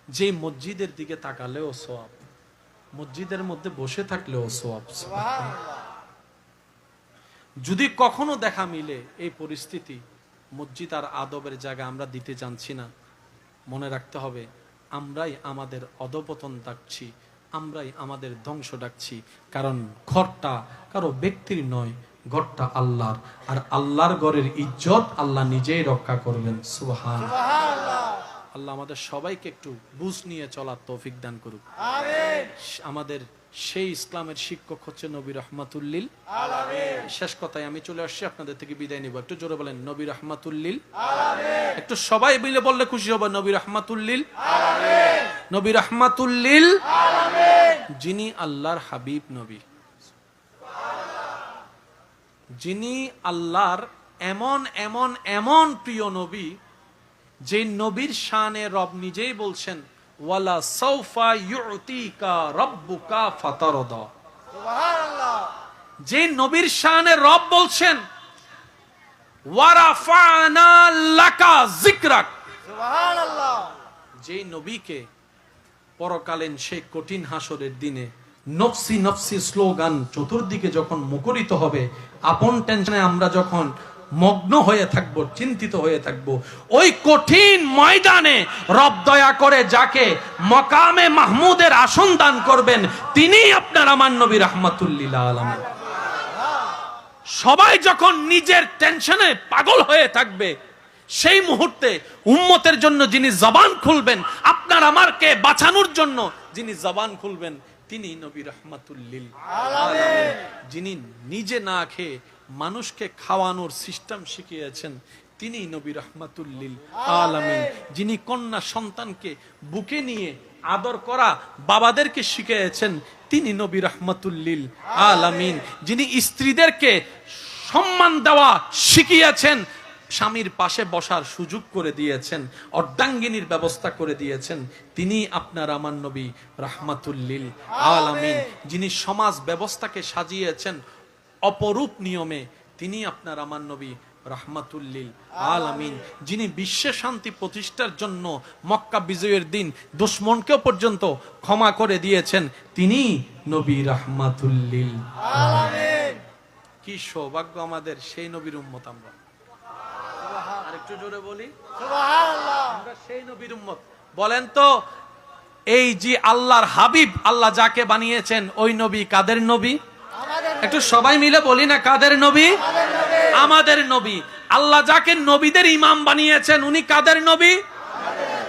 যে মসজিদের দিকে তাকালেও সওয়াব, মসজিদের মধ্যে বসে থাকলেও সওয়াব। সুবহানাল্লাহ। যদি কখনো দেখা মিলে এই পরিস্থিতি, মসজিদ আর আদবের জায়গা আমরা দিতে জানছি না, মনে রাখতে হবে আমরাই আমাদের অধপতন ডাকছি, আমরাই আমাদের ধ্বংস ডাকছি। কারণ ঘরটা কারো ব্যক্তির নয়, ঘরটা আল্লাহর, আর আল্লাহর ঘরের ইজ্জত আল্লাহ নিজেই রক্ষা করবেন। সুবহানাল্লাহ। সুবহানাল্লাহ। আল্লাহ আমাদের সবাইকে একটু বুঝ নিয়ে চলার তৌফিক দান করুক। আমিন। আমাদের সেই ইসলামের শিক্ষক হচ্ছে নবী রাহমাতুল লিল আলামিন। শেষ কথায় আমি চলে আসছি, আপনাদের থেকে বিদায় নিব। একটু জোরে বলেন নবী রাহমাতুল লিল আলামিন। একটু সবাই মিলে বললে খুশি হবে, নবী রাহমাতুল লিল আলামিন। নবী রাহমাতুল লিল আলামিন। যিনি আল্লাহর হাবিব নবী, যিনি আল্লাহর এমন এমন এমন প্রিয় নবী, যে নবীর শানে রব নিজেই বলছেন ওয়ালা সাউফা ইউতিকা রাব্বুকা ফাতারদা। সুবহানাল্লাহ। যে নবীর শানে রব বলছেন ওয়ারাফানা লাকা যিকরাক, সুবহানাল্লাহ। যে নবীকে পরকালীন সেই কঠিন হাসরের দিনে নফসি নফসি স্লোগান চতুর্দিকে যখন মুখরিত হবে, আপন টেনশনে আমরা যখন মগ্ন হয়ে থাকবো, চিন্তিত হয়ে থাকবো। ওই কঠিন ময়দানে রব দয়া করে যাকে মকামে মাহমুদের আসন দান করবেন, তিনিই আপনার আমার নবী রাহমাতুল লিল আলামিন। সবাই যখন নিজের টেনশনে পাগল হয়ে থাকবে, সেই মুহূর্তে উম্মতের জন্য যিনি জবান খুলবেন, আপনার আমারকে বাঁচানোর জন্য যিনি জবান খুলবেন, তিনি নবী রাহমাতুল লিল আলামিন। যিনি নিজে না খেয়ে মানুষকে খাওয়ানোর সিস্টেম শিখিয়েছেন, তিনি নবী রাহমাতুল লিল আলামিন। যিনি কন্যা সন্তানকে বুকে নিয়ে আদর করা বাবাদেরকে শিখিয়েছেন, তিনি নবী রাহমাতুল লিল আলামিন। যিনি স্ত্রীদেরকে সম্মান দেওয়া শিখিয়েছেন, স্বামীর পাশে বসার সুযোগ করে দিয়েছেন, অর্ধাঙ্গিনীর ব্যবস্থা করে দিয়েছেন, তিনি আপনার আমার নবী রাহমাতুল লিল আলামিন। যিনি সমাজ ব্যবস্থাকে সাজিয়েছেন অপরূপ নিয়মে, তিনি আপনার আমার নবী রাহমাতুল লিল আলামিন। যিনি বিশ্বে শান্তি প্রতিষ্ঠার জন্য মক্কা বিজয়ের দিন দুশমনকেও পর্যন্ত ক্ষমা করে দিয়েছেন, তিনি নবী রাহমাতুল লিল আলামিন। কি সৌভাগ্য আমাদের, সেই নবীর উম্মত আমরা। আরেকটু জোরে বলি, সুবহানাল্লাহ। আমরা সেই নবীর উম্মত। বলেন তো, এই যে আল্লাহর হাবিব, আল্লাহ যাকে বানিয়েছেন, ওই নবী কাদের নবী? একটু সবাই মিলে বলি না, কাদের নবী? আমাদের নবী। আল্লাহ যাকে নবীদের ইমাম বানিয়েছেন, উনি কাদের নবী?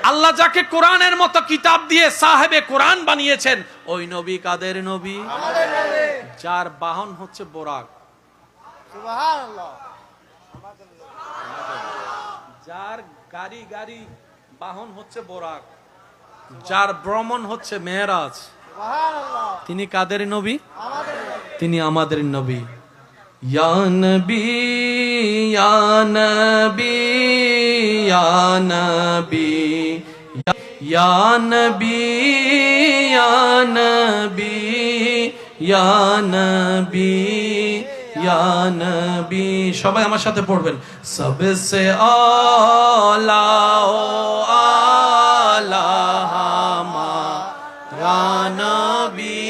আল্লাহ যাকে কোরআনের মতো কিতাব দিয়ে সাহেবে কোরআন বানিয়েছেন, ওই নবী কাদের নবী? যার বাহন হচ্ছে বোরাক, সুবহানাল্লাহ। যার গাড়ি বাহন হচ্ছে বোরাক, যার ভ্রমণ হচ্ছে মেরাজ, সুবহানাল্লাহ। তিনি কাদের নবী? তিনি আমাদের নবী। ইয়া নবী ইয়া নবী ইয়া নবী ইয়া নবী ইয়া নবী ইয়া নবী ইয়া নবী। সবাই আমার সাথে পড়বেন, সবসে আলা ও আলা হামারা নবী,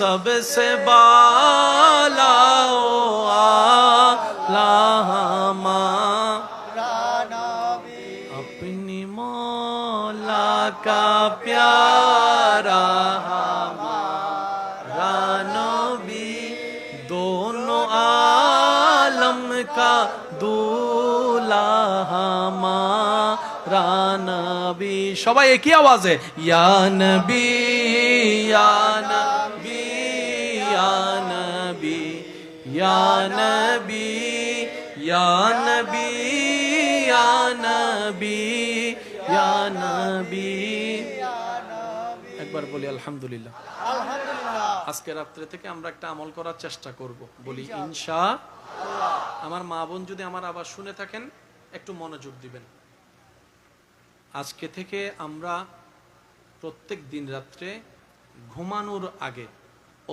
सबसे बाला ओ आला हमारा नबी, अपनी मौला का प्यारा हमारा नबी, दोनों आलम का दूल्हा हमारा नबी। সবাই একই আওয়াজে ইয়া নবী ইয়া নবী ইয়া নবী ইয়া নবী ইয়া নবী ইয়া নবী ইয়া নবী। একবার বলি আলহামদুলিল্লাহ। আজকে রাত্রে থেকে আমরা একটা আমল করার চেষ্টা করব, বলি ইনশাআল্লাহ। আমার মা বোন যদি আমার আবার শুনে থাকেন, একটু মনোযোগ দিবেন। আজকে থেকে আমরা প্রত্যেক দিন রাত্রে ঘুমানোর আগে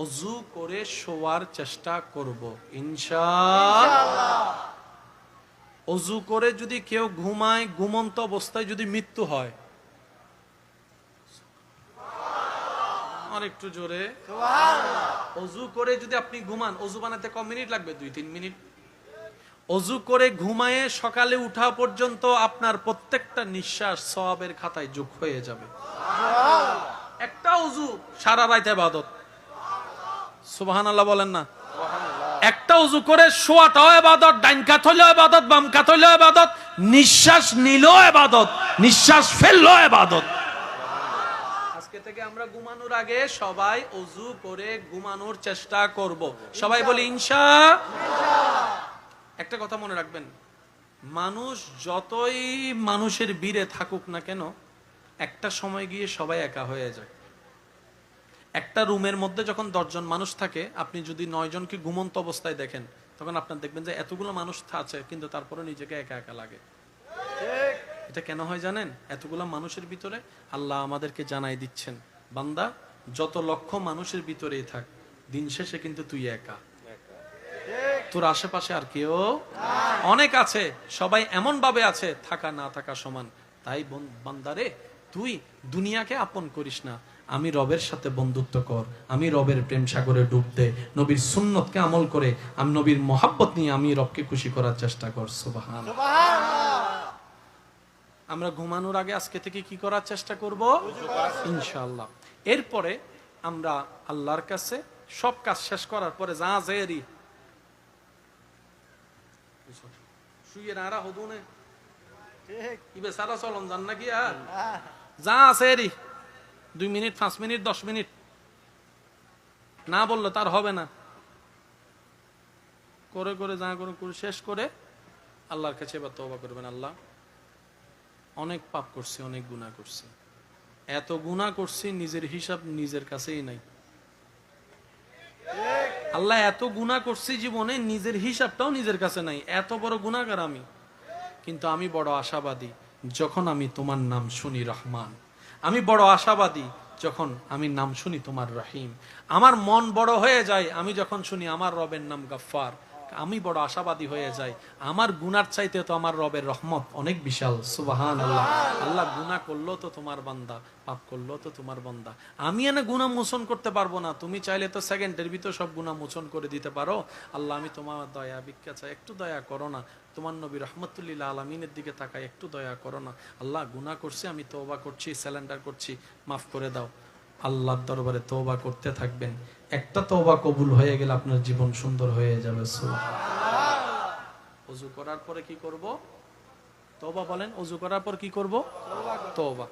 অজু করে শোয়ার চেষ্টা করব ইনশাআল্লাহ। অজু করে যদি কেউ ঘুমায়, ঘুমন্ত অবস্থায় যদি মৃত্যু হয়, আর একটু জোরে, অজু করে যদি আপনি ঘুমান, অজু বানাতে কয় মিনিট লাগবে? 2-3 মিনিট। অজু করে ঘুমায়ে সকালে উঠা পর্যন্ত আপনার প্রত্যেকটা নিঃশ্বাস সওয়াবের খাতায় যোগ হয়ে যাবে। একটা অজু সারা রাত ইবাদত। সুবহানাল্লাহ বলেন না? একটা অজু করে শোয়াটাও ইবাদত, ডাইন কাত হইলেও ইবাদত, বাম কাত হইলেও ইবাদত, নিঃশ্বাস নিলেও ইবাদত, নিঃশ্বাস ফেললেও ইবাদত। আজকে থেকে আমরা ঘুমানোর আগে সবাই অজু করে ঘুমানোর চেষ্টা করব। সবাই বলি ইনশাআল্লাহ। একটা কথা মনে রাখবেন, মানুষ যতই মানুষের ভিড়ে থাকুক না কেন, একটা সময় গিয়ে সবাই একা হয়ে যায়। একটা রুমের মধ্যে যখন 10 জন মানুষ থাকে, আপনি যদি 9 জনকে ঘুমন্ত অবস্থায় দেখেন, তখন আপনার দেখবেন যে এতগুলো মানুষ আছে, কিন্তু তারপরে নিজেকে একা একা লাগে। এটা কেন হয় জানেন? এতগুলো মানুষের ভিতরে আল্লাহ আমাদেরকে জানাই দিচ্ছেন, বান্দা যত লক্ষ মানুষের ভিতরেই থাক, দিন শেষে কিন্তু তুই একা। তোর আশেপাশে আর কেউ অনেক আছে, সবাই এমন ভাবে আছে, থাকা না থাকা সমান। তাই বান্দারে, তুই দুনিয়াকে আপন করিস না, আমি রবের সাথে বন্ধুত্ব কর, আমি রবের প্রেম সাগরে ডুব দে, নবীর সুন্নতকে আমল করে আমি নবীর মহাব্বত নিয়ে আমি রবকে খুশি করার চেষ্টা কর। সুবহান। আমরা ঘুমানোর আগে আজকে থেকে কি করার চেষ্টা করব? ইনশাআল্লাহ। এরপরে আমরা আল্লাহর কাছে সব কাজ শেষ করার পরে যা জেরি শুয়ে নারা হদুনে ঠিক ইবে সারা চলন জান নাকি আর হ্যাঁ যা আছে এরি 2 মিনিট 5 মিনিট 10 মিনিট না বললে তার হবে না। করে করে যা করে করে শেষ করে আল্লাহর কাছে এবার তওবা করবেন, আল্লাহ অনেক পাপ করছি, অনেক গুনাহ করছি, এত গুনাহ করছি নিজের হিসাব নিজের কাছেই নাই। আল্লাহ এত গুনাহ করছি জীবনে নিজের হিসাবটাও নিজের কাছে নাই, এত বড় গুনাহগার আমি। কিন্তু আমি বড় আশাবাদী যখন আমি তোমার নাম শুনি রহমান, আমি বড় আশাবাদী যখন আমি নাম শুনি তোমার রহিম, আমার মন বড় হয়ে যায় আমি যখন শুনি আমার রবের নাম গফফার, আমি বড় আশাবাদী হয়ে যাই আমার গুনার চাইতে তো আমার রবের রহমত অনেক বিশাল। সুবহানাল্লাহ। আল্লাহ গুনাহ করলো তো তোমার বান্দা, পাপ করলো তো তোমার বান্দা, আমি এনে গুনাহ মোচন করতে পারবো না, তুমি চাইলে তো সেকেন্ডের ভিতর সব গুনাহ মোচন করে দিতে পারো। আল্লাহ আমি তোমার দয়া ভিক্ষা চাই, একটু দয়া করো না, তোমার নবী রহমতুল্লিল আলামিনের দিকে তাকাই, একটু দয়া করো না। আল্লাহ গুনাহ করছি, আমি তওবা করছি, সারেন্ডার করছি, মাফ করে দাও। আল্লাহর দরবারে তওবা করতে থাকবেন, একটা তওবা কবুল হয়ে গেলে আপনার জীবন সুন্দর হয়ে যাবে। সুবহানাল্লাহ। ওযু করার পরে কি করব? তওবা বলেন। ওযু করার পর কি করব? তওবা।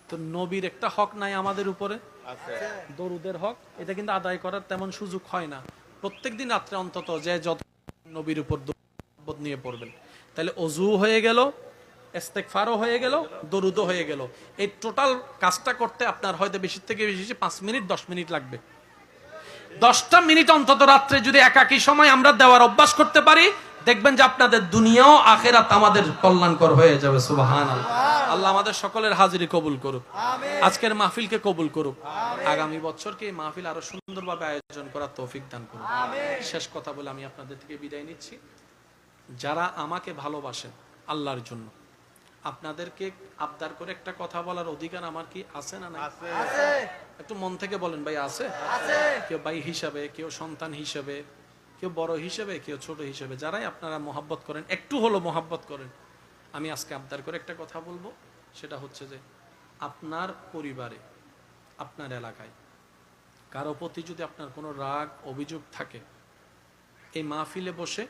তো নবীর একটা হক নাই আমাদের উপরে? আছে দরুদের হক, এটা কিন্তু আদায় করার তেমন সুযোগ হয় না। প্রত্যেকদিন রাত্রে অন্তত যে যত নবীর উপর দরুদ নিয়ে পড়বেন, তাহলে ওযু হয়ে গেল, ইস্তেগফারও হয়ে গেল, দরুদও হয়ে গেল। এই টোটাল কাজটা করতে আপনার হয়তো বেশি থেকে বেশি 5 মিনিট 10 মিনিট লাগবে। 10টা মিনিট অন্তত রাত্রে যদি একাকী সময় আমরা দেওয়ার অভ্যাস করতে পারি, দেখবেন যে আপনাদের দুনিয়াও আখিরাত আমাদের কল্যাণকর হয়ে যাবে। সুবহানাল্লাহ। আল্লাহ আমাদের সকলের হাজিরি কবুল করুক, আজকের মাহফিলকে কবুল করুক, আগামী বছরকে এই মাহফিল আরো সুন্দরভাবে আয়োজন করার তৌফিক দান করুক। শেষ কথা বলে আমি আপনাদের থেকে বিদায় নিচ্ছি। যারা আমাকে ভালোবাসেন আল্লাহর জন্য, আপনাদেরকে আবদার করে একটা কথা বলার অধিকার আমার কি আছে না নাই? আছে একটু মন থেকে বলেন ভাই আছে? আছে কেউ ভাই হিসাবে, কেউ সন্তান হিসাবে, কেউ বড় হিসেবে, কেউ ছোট হিসেবে, যারাই আপনারা মহাব্বত করেন, একটু হলো মহাব্বত করেন, আমি আজকে আবদার করে একটা কথা বলবো। সেটা হচ্ছে যে আপনার পরিবারে, আপনার এলাকায় কারো প্রতি যদি আপনার কোনো রাগ অভিযোগ থাকে, এই মাহফিলে বসে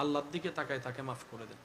আল্লাহর দিকে তাকায় তাকে মাফ করে দেন।